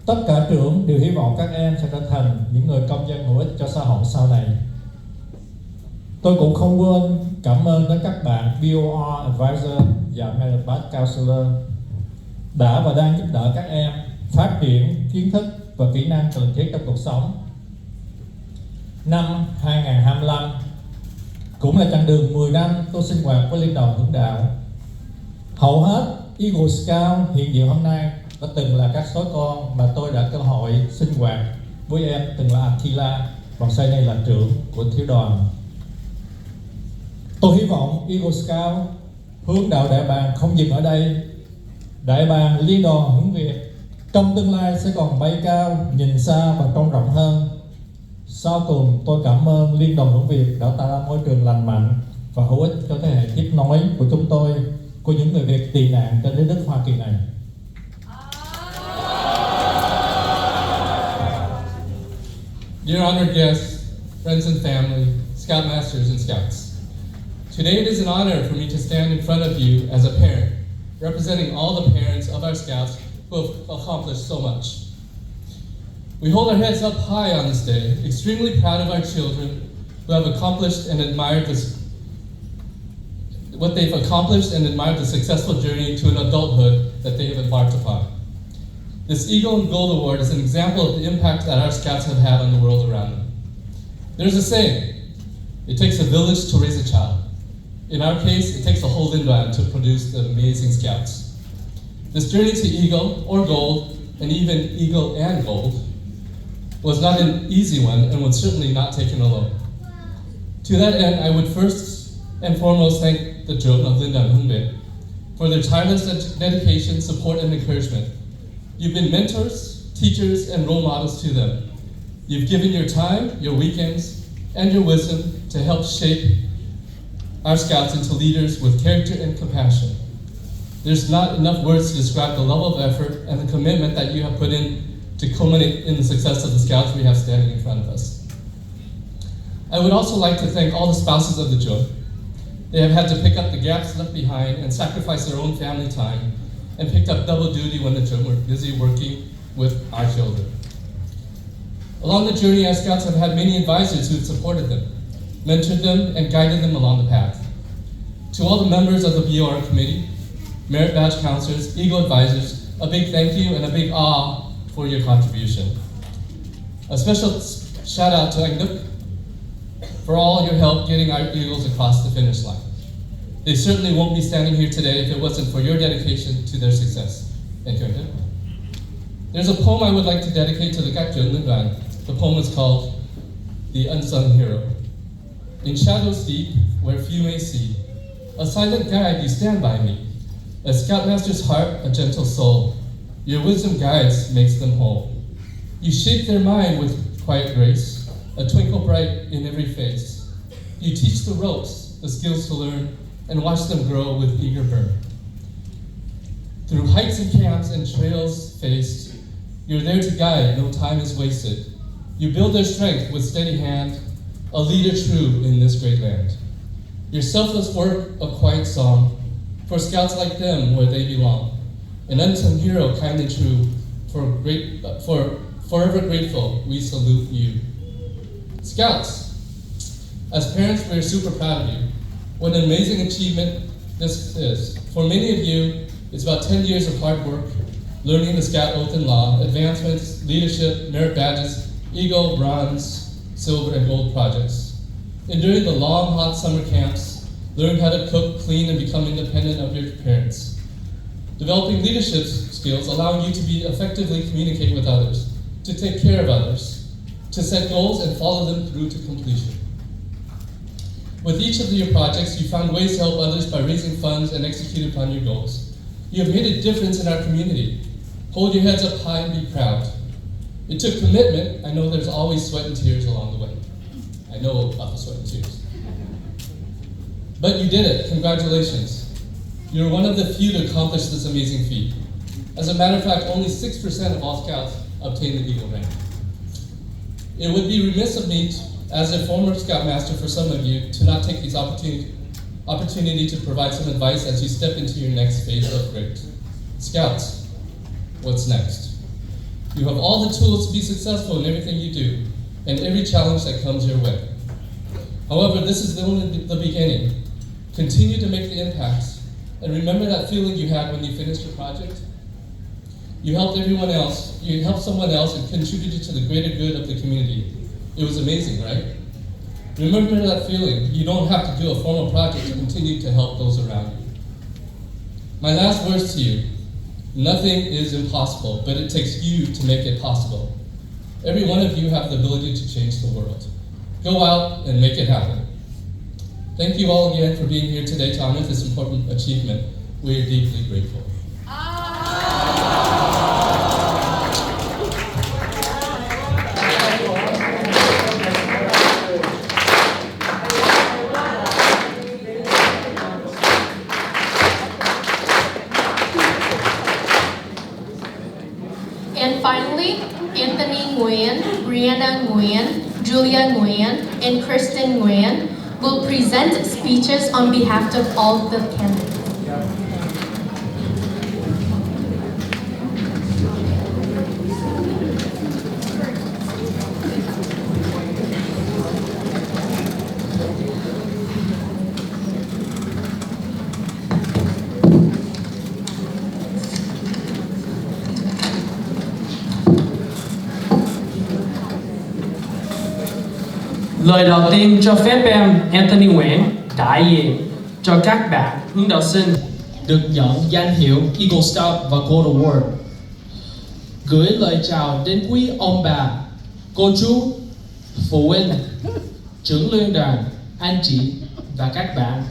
Tất cả trưởng đều hy vọng các em sẽ trở thành những người công dân hữu ích cho xã hội sau này. Tôi cũng không quên cảm ơn đến các bạn POA Advisor và Merit Badge Counselor đã và đang giúp đỡ các em phát triển kiến thức và kỹ năng cần thiết trong cuộc sống. Năm 2025 cũng là chặng đường 10 năm tôi sinh hoạt với liên đoàn hướng đạo. Hầu hết Eagle Scout hiện diện hôm nay đã từng là các sói con mà tôi đã cơ hội sinh hoạt với em, từng là Attila, còn sau này là trưởng của thiếu đoàn. Tôi hy vọng Eagle Scout hướng đạo đại bàng không dừng ở đây. Đại bàng liên đoàn hướng Việt trong tương lai sẽ còn bay cao, nhìn xa và trông rộng hơn. Sau cùng, tôi cảm ơn Liên đoàn hướng Việt đã tạo ra môi trường lành mạnh và hữu ích cho thế hệ tiếp nối của chúng tôi, của những người Việt tị nạn trên đất nước Hoa Kỳ này. Dear honored guests, friends and family, Scoutmasters and Scouts. Today it is an honor for me to stand in front of you as a parent, representing all the parents of our Scouts who have accomplished so much. We hold our heads up high on this day, extremely proud of our children who have accomplished and admired what they've accomplished and admired the successful journey to an adulthood that they have embarked upon. This Eagle and Gold Award is an example of the impact that our Scouts have had on the world around them. There's a saying, it takes a village to raise a child. In our case, it takes a whole Lindoan to produce the amazing Scouts. This journey to Eagle or Gold, and even Eagle and Gold, was not an easy one and was certainly not taken alone. To that end, I would first and foremost thank the children of Lindoan Hunbit for their tireless dedication, support, and encouragement. You've been mentors, teachers, and role models to them. You've given your time, your weekends, and your wisdom to help shape our Scouts into leaders with character and compassion. There's not enough words to describe the level of effort and the commitment that you have put in to culminate in the success of the Scouts we have standing in front of us. I would also like to thank all the spouses of the children. They have had to pick up the gaps left behind and sacrifice their own family time and picked up double duty when the children were busy working with our children. Along the journey, our Scouts have had many advisors who have supported them, mentored them, and guided them along the path. To all the members of the BOR committee, Merit Badge Counselors, Eagle Advisors, a big thank you and a big awe for your contribution. A special shout out to Angduk for all your help getting our Eagles across the finish line. They certainly won't be standing here today if it wasn't for your dedication to their success. Thank you, Angduk. There's a poem I would like to dedicate to the Gakjun Lindan. The poem is called The Unsung Hero. In shadows deep, where few may see, a silent guide you stand by me. A Scoutmaster's heart, a gentle soul. Your wisdom guides, makes them whole. You shape their mind with quiet grace, a twinkle bright in every face. You teach the ropes, the skills to learn, and watch them grow with eager burn. Through heights and camps and trails faced, you're there to guide, no time is wasted. You build their strength with steady hand, a leader true in this great land. Your selfless work, a quiet song, for Scouts like them where they belong. An unsung hero, kind and true, for forever grateful, we salute you. Scouts, as parents, we're super proud of you. What an amazing achievement this is. For many of you, it's about 10 years of hard work, learning the Scout Oath and Law, advancements, leadership, merit badges, Eagle, Bronze, Silver, and Gold projects. Enduring the long, hot summer camps, learn how to cook, clean, and become independent of your parents. Developing leadership skills, allowing you to effectively communicate with others, to take care of others, to set goals and follow them through to completion. With each of your projects, you found ways to help others by raising funds and execute upon your goals. You have made a difference in our community. Hold your heads up high and be proud. It took commitment. I know there's always sweat and tears along the way. I know about the sweat and tears. But you did it. Congratulations. You're one of the few to accomplish this amazing feat. As a matter of fact, only 6% of all Scouts obtain the Eagle rank. It would be remiss of me, as a former Scoutmaster for some of you, to not take this opportunity to provide some advice as you step into your next phase of grade. Scouts, what's next? You have all the tools to be successful in everything you do, and every challenge that comes your way. However, this is only the beginning. Continue to make the impacts, and remember that feeling you had when you finished your project? You helped everyone else, you helped someone else and contributed to the greater good of the community. It was amazing, right? Remember that feeling. You don't have to do a formal project to continue to help those around you. My last words to you: nothing is impossible, but it takes you to make it possible. Every one of you have the ability to change the world. Go out and make it happen. Thank you all again for being here today to honor this important achievement. We are deeply grateful. And finally, NGUYyinN, BREANNA N, NGUYchia N, and KRISTEN N will present speeches on behalf of all the candidates. Lời đầu tiên cho phép em NGUYyin N đại diện cho các bạn hướng đạo sinh được nhận danh hiệu Eagle Scout và Gold Award. Gửi lời chào đến quý ông bà, cô chú, phụ huynh, trưởng liên đoàn, anh chị và các bạn.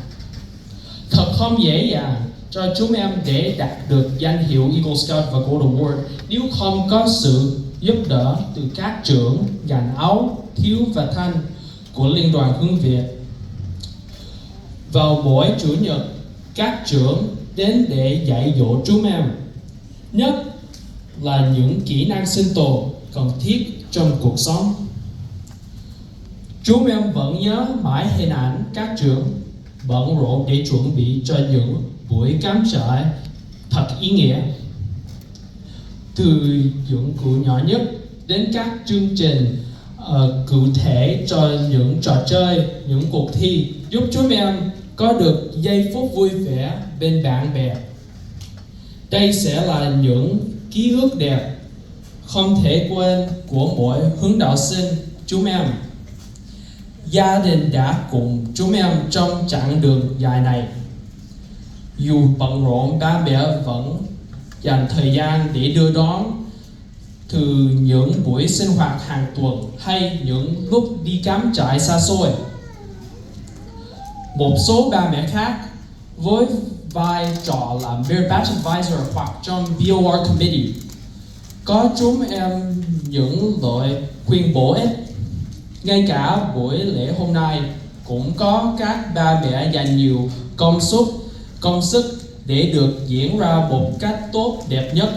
Thật không dễ dàng cho chúng em để đạt được danh hiệu Eagle Scout và Gold Award nếu không có sự giúp đỡ từ các trưởng, ngành áo, thiếu và thanh của Liên đoàn Hướng Việt. Vào buổi Chủ nhật, các trưởng đến để dạy dỗ chúng em, nhất là những kỹ năng sinh tồn cần thiết trong cuộc sống. Chúng em vẫn nhớ mãi hình ảnh các trưởng bận rộn để chuẩn bị cho những buổi cắm trại thật ý nghĩa. Từ dụng cụ nhỏ nhất đến các chương trình cụ thể cho những trò chơi, những cuộc thi giúp chúng em có được giây phút vui vẻ bên bạn bè. Đây sẽ là những ký ức đẹp không thể quên của mỗi hướng đạo sinh chúng em. Gia đình đã cùng chúng em trong chặng đường dài này. Dù bận rộn, ba mẹ vẫn dành thời gian để đưa đón, từ những buổi sinh hoạt hàng tuần hay những lúc đi cắm trại xa xôi. Một số ba mẹ khác với vai trò là Mayor Batch Advisor hoặc trong BOR Committee có chúng em những lời khuyên bổ ích. Ngay cả buổi lễ hôm nay cũng có các ba mẹ dành nhiều công sức để được diễn ra một cách tốt đẹp nhất.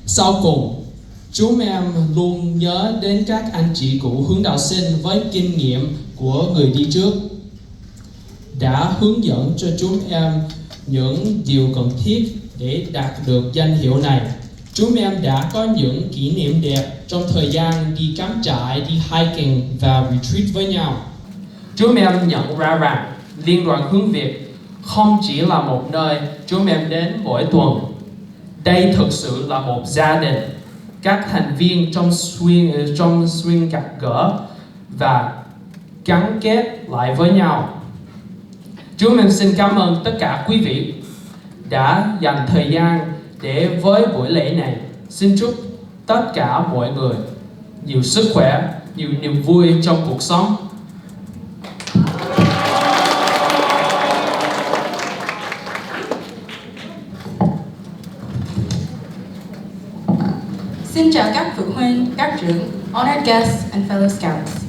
Sau cùng, chúng em luôn nhớ đến các anh chị cũ hướng đạo sinh với kinh nghiệm của người đi trước đã hướng dẫn cho chúng em những điều cần thiết để đạt được danh hiệu này. Chúng em đã có những kỷ niệm đẹp trong thời gian đi cắm trại, đi hiking và retreat với nhau. Chúng em nhận ra rằng Liên đoàn Hướng Việt không chỉ là một nơi chúng em đến mỗi tuần. Đây thực sự là một gia đình. Các thành viên trong swing gặp gỡ và gắn kết lại với nhau. Chúng em xin cảm ơn tất cả quý vị đã dành thời gian để với buổi lễ này. Xin chúc tất cả mọi người nhiều sức khỏe, nhiều niềm vui trong cuộc sống. Xin chào các phụ huynh, các trưởng, honored guests, and fellow scouts.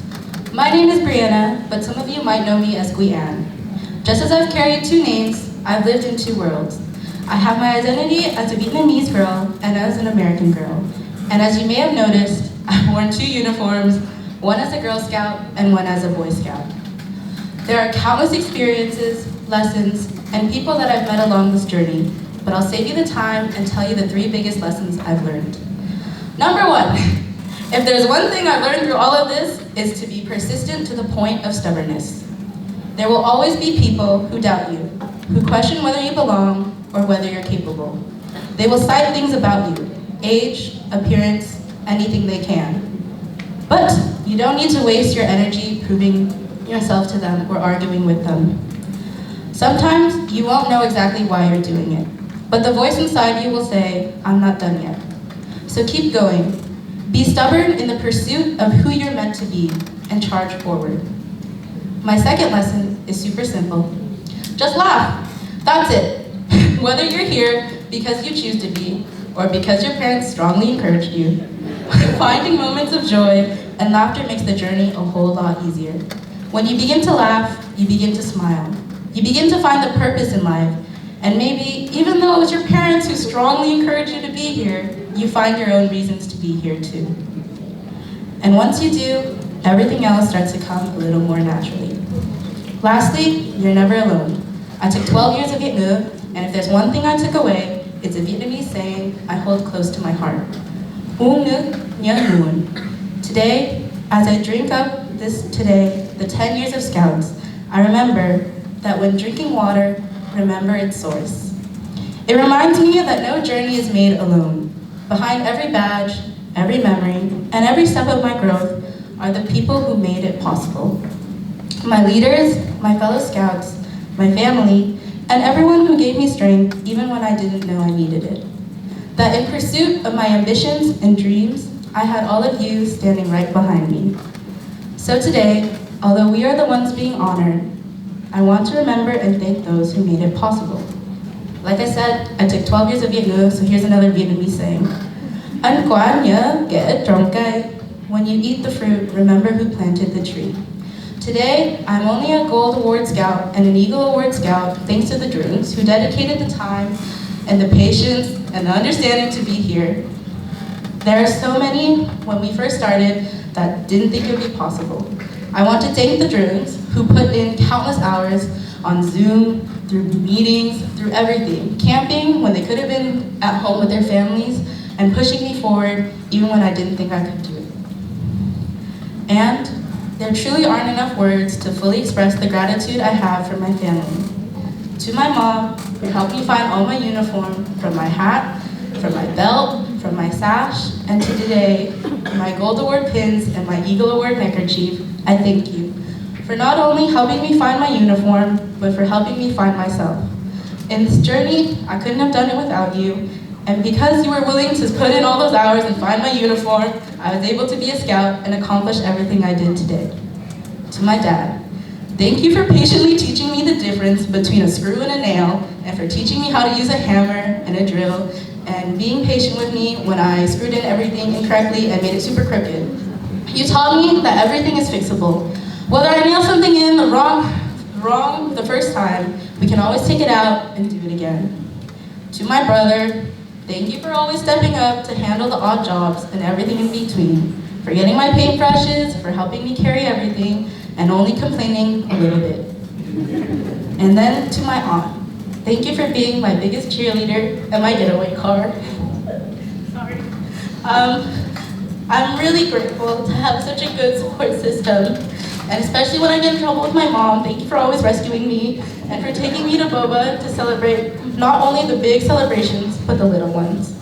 My name is Brianna, but some of you might know me as NGUYyin N. Just as I've carried two names, I've lived in two worlds. I have my identity as a Vietnamese girl and as an American girl. And as you may have noticed, I've worn 2 uniforms, one as a Girl Scout and one as a Boy Scout. There are countless experiences, lessons, and people that I've met along this journey, but I'll save you the time and tell you the 3 biggest lessons I've learned. Number 1, if there's one thing I've learned through all of this, is to be persistent to the point of stubbornness. There will always be people who doubt you, who question whether you belong or whether you're capable. They will cite things about you, age, appearance, anything they can. But you don't need to waste your energy proving yourself to them or arguing with them. Sometimes you won't know exactly why you're doing it, but the voice inside you will say, I'm not done yet. So keep going. Be stubborn in the pursuit of who you're meant to be and charge forward. My second lesson is super simple. Just laugh. That's it. Whether you're here because you choose to be or because your parents strongly encouraged you, finding moments of joy and laughter makes the journey a whole lot easier. When you begin to laugh, you begin to smile. You begin to find the purpose in life. And maybe, even though it was your parents who strongly encouraged you to be here, you find your own reasons to be here too. And once you do, everything else starts to come a little more naturally. Lastly, you're never alone. I took 12 years of Viet Ngữ, and if there's one thing I took away, it's a Vietnamese saying I hold close to my heart. Uống nước, nhớ nguồn. Today, as I drink up the 10 years of Scouts, I remember that when drinking water, remember its source. It reminds me that no journey is made alone. Behind every badge, every memory, and every step of my growth are the people who made it possible. My leaders, my fellow Scouts, my family, and everyone who gave me strength even when I didn't know I needed it. That in pursuit of my ambitions and dreams, I had all of you standing right behind me. So today, although we are the ones being honored, I want to remember and thank those who made it possible. Like I said, I took 12 years of Viet Ngữ, so here's another Vietnamese saying. Ăn quả nhớ kẻ trồng cây. When you eat the fruit, remember who planted the tree. Today, I'm only a Gold Award Scout and an Eagle Award Scout thanks to the drones who dedicated the time and the patience and the understanding to be here. There are so many, when we first started, that didn't think it would be possible. I want to thank the drones who put in countless hours on Zoom, through meetings, through everything. Camping when they could have been at home with their families, and pushing me forward even when I didn't think I could do it. And there truly aren't enough words to fully express the gratitude I have for my family. To my mom, who helped me find all my uniform, from my hat, from my belt, from my sash, and to today, my Gold Award pins and my Eagle Award neckerchief, I thank you for not only helping me find my uniform, but for helping me find myself. In this journey, I couldn't have done it without you, and because you were willing to put in all those hours and find my uniform, I was able to be a Scout and accomplish everything I did today. To my dad, thank you for patiently teaching me the difference between a screw and a nail, and for teaching me how to use a hammer and a drill, and being patient with me when I screwed in everything incorrectly and made it super crooked. You taught me that everything is fixable. Whether I nail something in the wrong the first time, we can always take it out and do it again. To my brother, thank you for always stepping up to handle the odd jobs and everything in between, for getting my paintbrushes, for helping me carry everything, and only complaining a little bit. And then to my aunt, thank you for being my biggest cheerleader and my getaway car. Sorry. I'm really grateful to have such a good support system, and especially when I get in trouble with my mom, thank you for always rescuing me, and for taking me to Boba to celebrate not only the big celebrations, but the little ones.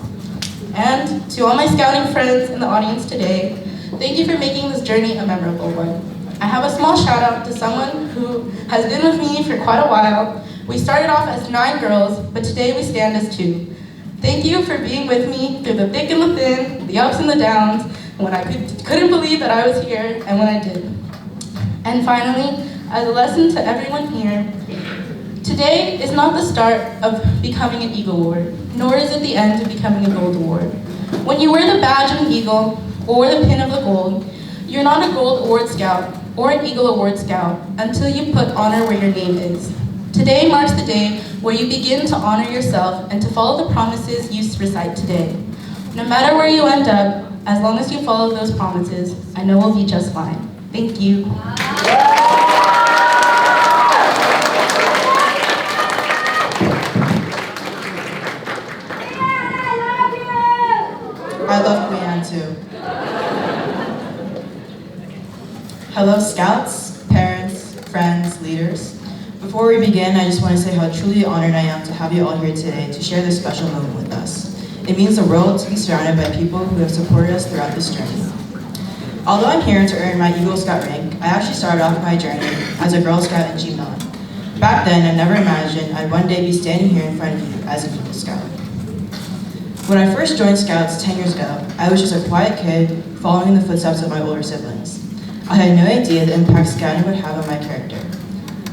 And to all my scouting friends in the audience today, thank you for making this journey a memorable one. I have a small shout out to someone who has been with me for quite a while. We started off as 9 girls, but today we stand as 2. Thank you for being with me through the thick and the thin, the ups and the downs, when I couldn't believe that I was here, and when I did. And finally, as a lesson to everyone here, today is not the start of becoming an Eagle Award, nor is it the end of becoming a Gold Award. When you wear the badge of an Eagle, or the pin of the gold, you're not a Gold Award Scout, or an Eagle Award Scout, until you put honor where your name is. Today marks the day where you begin to honor yourself and to follow the promises you recite today. No matter where you end up, as long as you follow those promises, I know we'll be just fine. Thank you. I love NGUYUN too. Hello Scouts, parents, friends, leaders. Before we begin, I just want to say how truly honored I am to have you all here today to share this special moment with us. It means the world to be surrounded by people who have supported us throughout this journey. Although I'm here to earn my Eagle Scout rank, I actually started off my journey as a Girl Scout in Jinan. Back then, I never imagined I'd one day be standing here in front of you as an Eagle Scout. When I first joined Scouts 10 years ago, I was just a quiet kid following in the footsteps of my older siblings. I had no idea the impact Scouting would have on my character.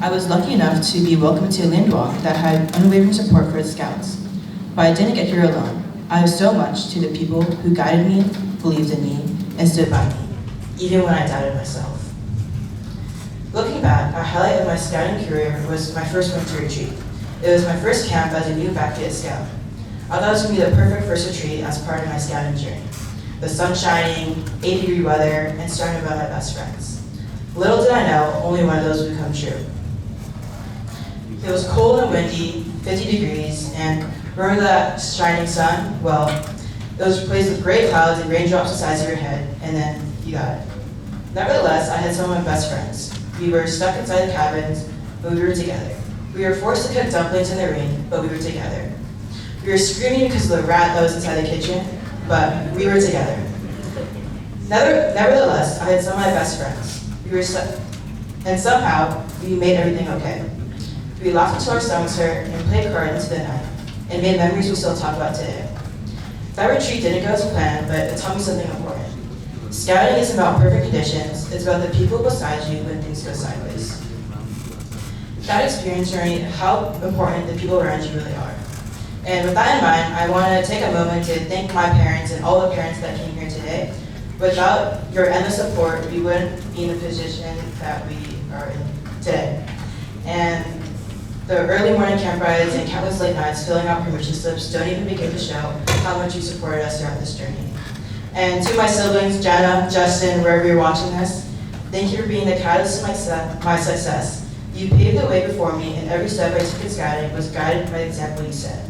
I was lucky enough to be welcomed to Lindwa that had unwavering support for its Scouts. But I didn't get here alone. I owe so much to the people who guided me, believed in me, and stood by me, even when I doubted myself. Looking back, a highlight of my Scouting career was my first winter retreat. It was my first camp as a new backfield Scout. I thought it was going to be the perfect first retreat as part of my Scouting journey. The sun shining, 80-degree weather, and surrounded by my best friends. Little did I know, only one of those would come true. It was cold and windy, 50 degrees, and remember that shining sun? Well, it was replaced with gray clouds and raindrops the size of your head, and then you got it. Nevertheless, I had some of my best friends. We were stuck inside the cabins, but we were together. We were forced to cook dumplings in the rain, but we were together. We were screaming because of the rat that was inside the kitchen, but we were together. Nevertheless, I had some of my best friends. We were and somehow, we made everything okay. We laughed until our stomachs hurt and played cards into the night, and made memories we still talk about today. That retreat didn't go as planned, but it taught me something important. Scouting isn't about perfect conditions, it's about the people beside you when things go sideways. That experience showed me how important the people around you really are. And with that in mind, I want to take a moment to thank my parents and all the parents that came here today. Without your endless support, we wouldn't be in the position that we are in today. And the early morning camp rides and countless late nights filling out permission slips don't even begin to show how much you supported us throughout this journey. And to my siblings, Jenna, Justin, wherever you're watching this, thank you for being the catalyst of my success. You paved the way before me, and every step I took in Scouting was guided by the example you set.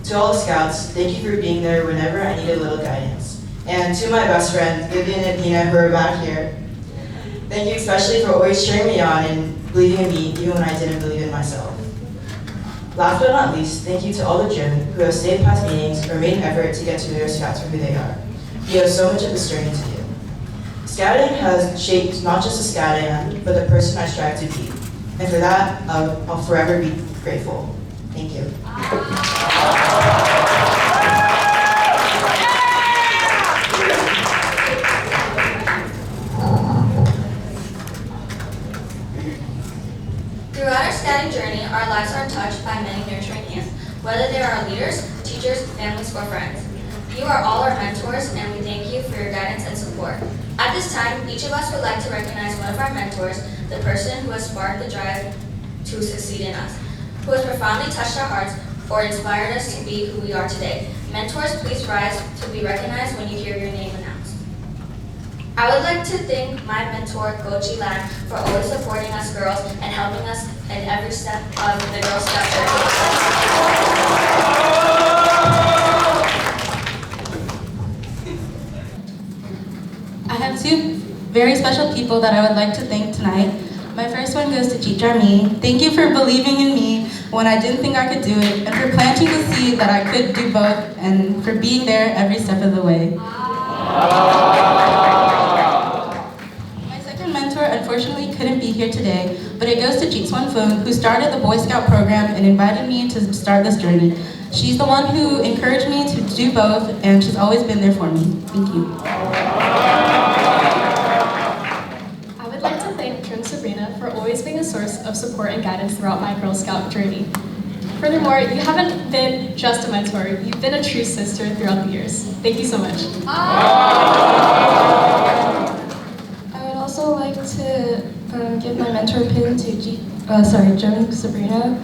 To all the Scouts, thank you for being there whenever I needed a little guidance. And to my best friends, Vivian and Nina, who are back here, thank you especially for always cheering me on and believing in me even when I didn't believe in myself. Last but not least, thank you to all the children who have stayed past meetings or made an effort to get to know their Scouts for who they are. You owe so much of this journey to you. Scouting has shaped not just the Scout I am, but the person I strive to be. And for that, I'll forever be grateful. Thank you. Throughout our Scouting journey, our lives are touched by many nurturing hands, whether they are our leaders, teachers, families, or friends. You are all our mentors, and we thank you for your guidance and support. At this time, each of us would like to recognize one of our mentors, the person who has sparked the drive to succeed in us, who has profoundly touched our hearts or inspired us to be who we are today. Mentors, please rise to be recognized when you hear your name announced. I would like to thank my mentor, Coach Lan, for always supporting us girls and helping us in every step of the Girl Scout journey. I have two very special people that I would like to thank tonight. My first one goes to Jijarmi. Thank you for believing in me when I didn't think I could do it, and for planting the seed that I could do both, and for being there every step of the way. My second mentor unfortunately couldn't be here today, but it goes to Jitsuan Fung, who started the Boy Scout program and invited me to start this journey. She's the one who encouraged me to do both, and she's always been there for me. Thank you. I would like to thank Sabrina for always being a source of support and guidance throughout my Girl Scout journey. Furthermore, you haven't been just a mentor, you've been a true sister throughout the years. Thank you so much. I would also like to give my mentor pin to Sabrina.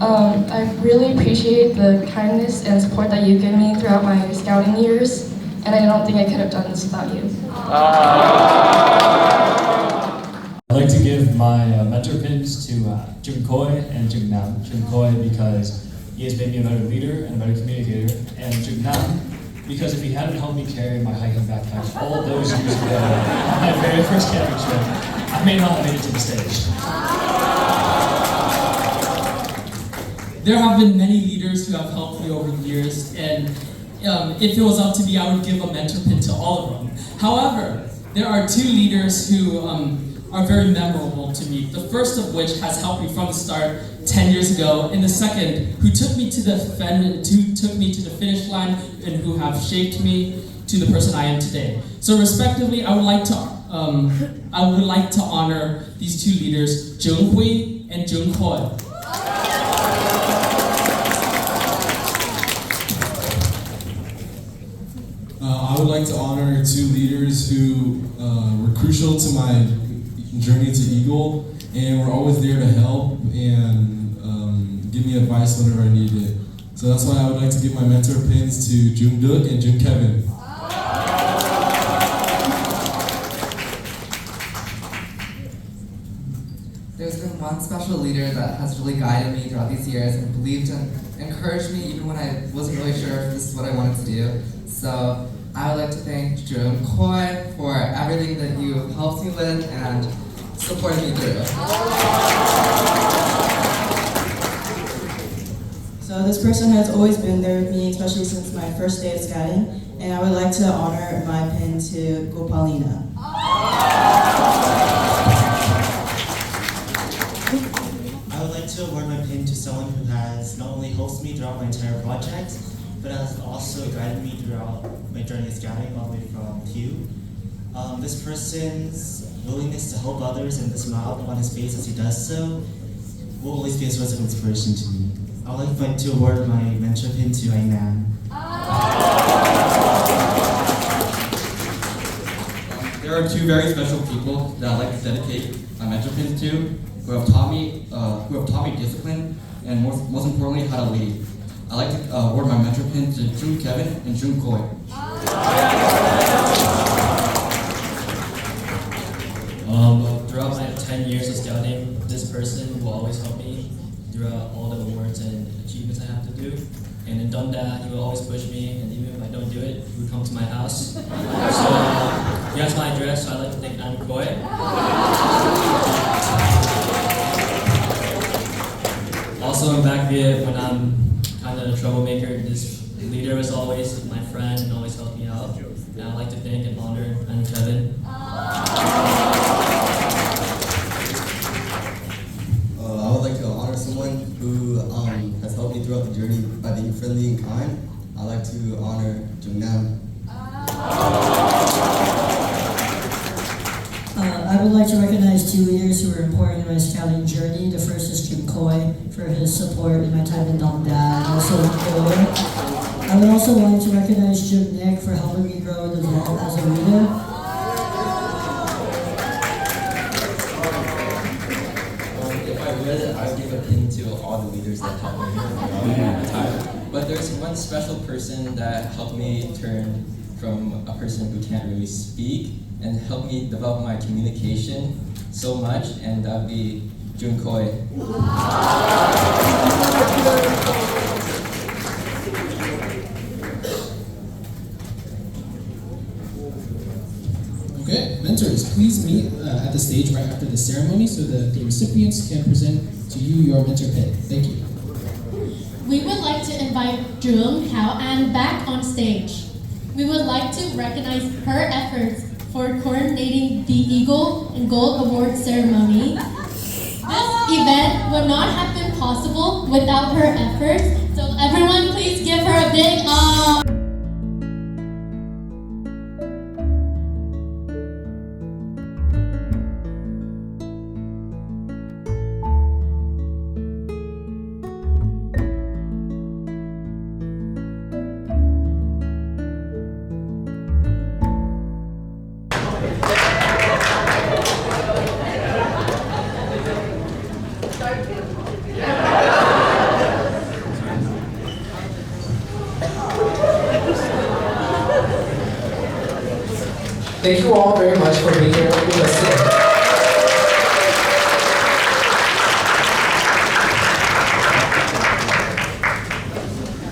I really appreciate the kindness and support that you've given me throughout my scouting years, and I don't think I could have done this without you. I'd like to give my mentor pins to Jung Koi and Jung Nam. Jung Koi because he has made me a better leader and a better communicator, and Jung Nam because if he hadn't helped me carry my hiking backpack all those years ago on my very first camping trip, I may not have made it to the stage. There have been many leaders who have helped me over the years, and if it was up to me, I would give a mentor pin to all of them. However, there are two leaders who are very memorable to me. The first of which has helped me from the start 10 years ago, and the second who took me to the finish line and who have shaped me to the person I am today. So respectively, I would like to honor these two leaders, Jung Hui and Jung Koi. I would like to honor two leaders who were crucial to my journey to Eagle, and were always there to help and give me advice whenever I needed it. So that's why I would like to give my mentor pins to Jung Duk and Jung Kevin. There's been one special leader that has really guided me throughout these years and believed and encouraged me even when I wasn't really sure if this is what I wanted to do. So I would like to thank Jung Koi for everything that you helped me with and supported me through. So this person has always been there with me, especially since my first day of scouting, and I would like to honor my pin to Gopalina. I would like to award my pin to someone who has not only hosted me throughout my entire project, but has also guided me throughout my journey of scouting all the way from Q. This person's willingness to help others and the smile on his face as he does so will always be a source of inspiration to me. I would like to award my mentor pin to Ainan. There are two very special people that I'd like to dedicate my mentor pins to, who have taught me discipline and most importantly how to lead. I'd like to award my mentor pin to Jung Kevin and Jung Koi. Throughout my 10 years of scouting, this person will always help me throughout all the awards and achievements I have to do. And in Dundas, he will always push me, and even if I don't do it, he would come to my house. So he has my address, so I'd like to thank An Koi. Also in Back Viet, when I'm kind of a troublemaker, this leader was always my friend and always helped me out. And I'd like to thank and honor An Kevin. I would like to honor someone who has helped me throughout the journey by being friendly and kind. I'd like to honor Jung Nam. I would like to recognize two leaders who were important in my scouting journey. The first is Jung Koi for his support in my time in Dongda and also in Korea. I would also like to recognize Jung Nick for helping me grow and develop as a leader. I'd give a pin to all the leaders that helped me throughout my time. But there's one special person that helped me turn from a person who can't really speak and helped me develop my communication so much, and that'd be Jung Koi. Okay, mentors, please meet at the stage right after the ceremony so that the recipients can present to you your mentor pin. Thank you. We would like to invite Jung KRISTEN back on stage. We would like to recognize her efforts for coordinating the Eagle and Gold Award ceremony. This event would not have been possible without her efforts, so everyone please give her a big Thank you all very much for being here with us today.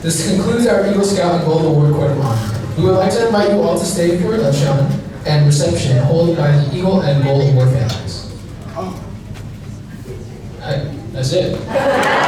This concludes our Eagle Scout and Gold Award Court Honor. We would like to invite you all to stay for a luncheon and reception held by the Eagle and Gold Award families. That's it.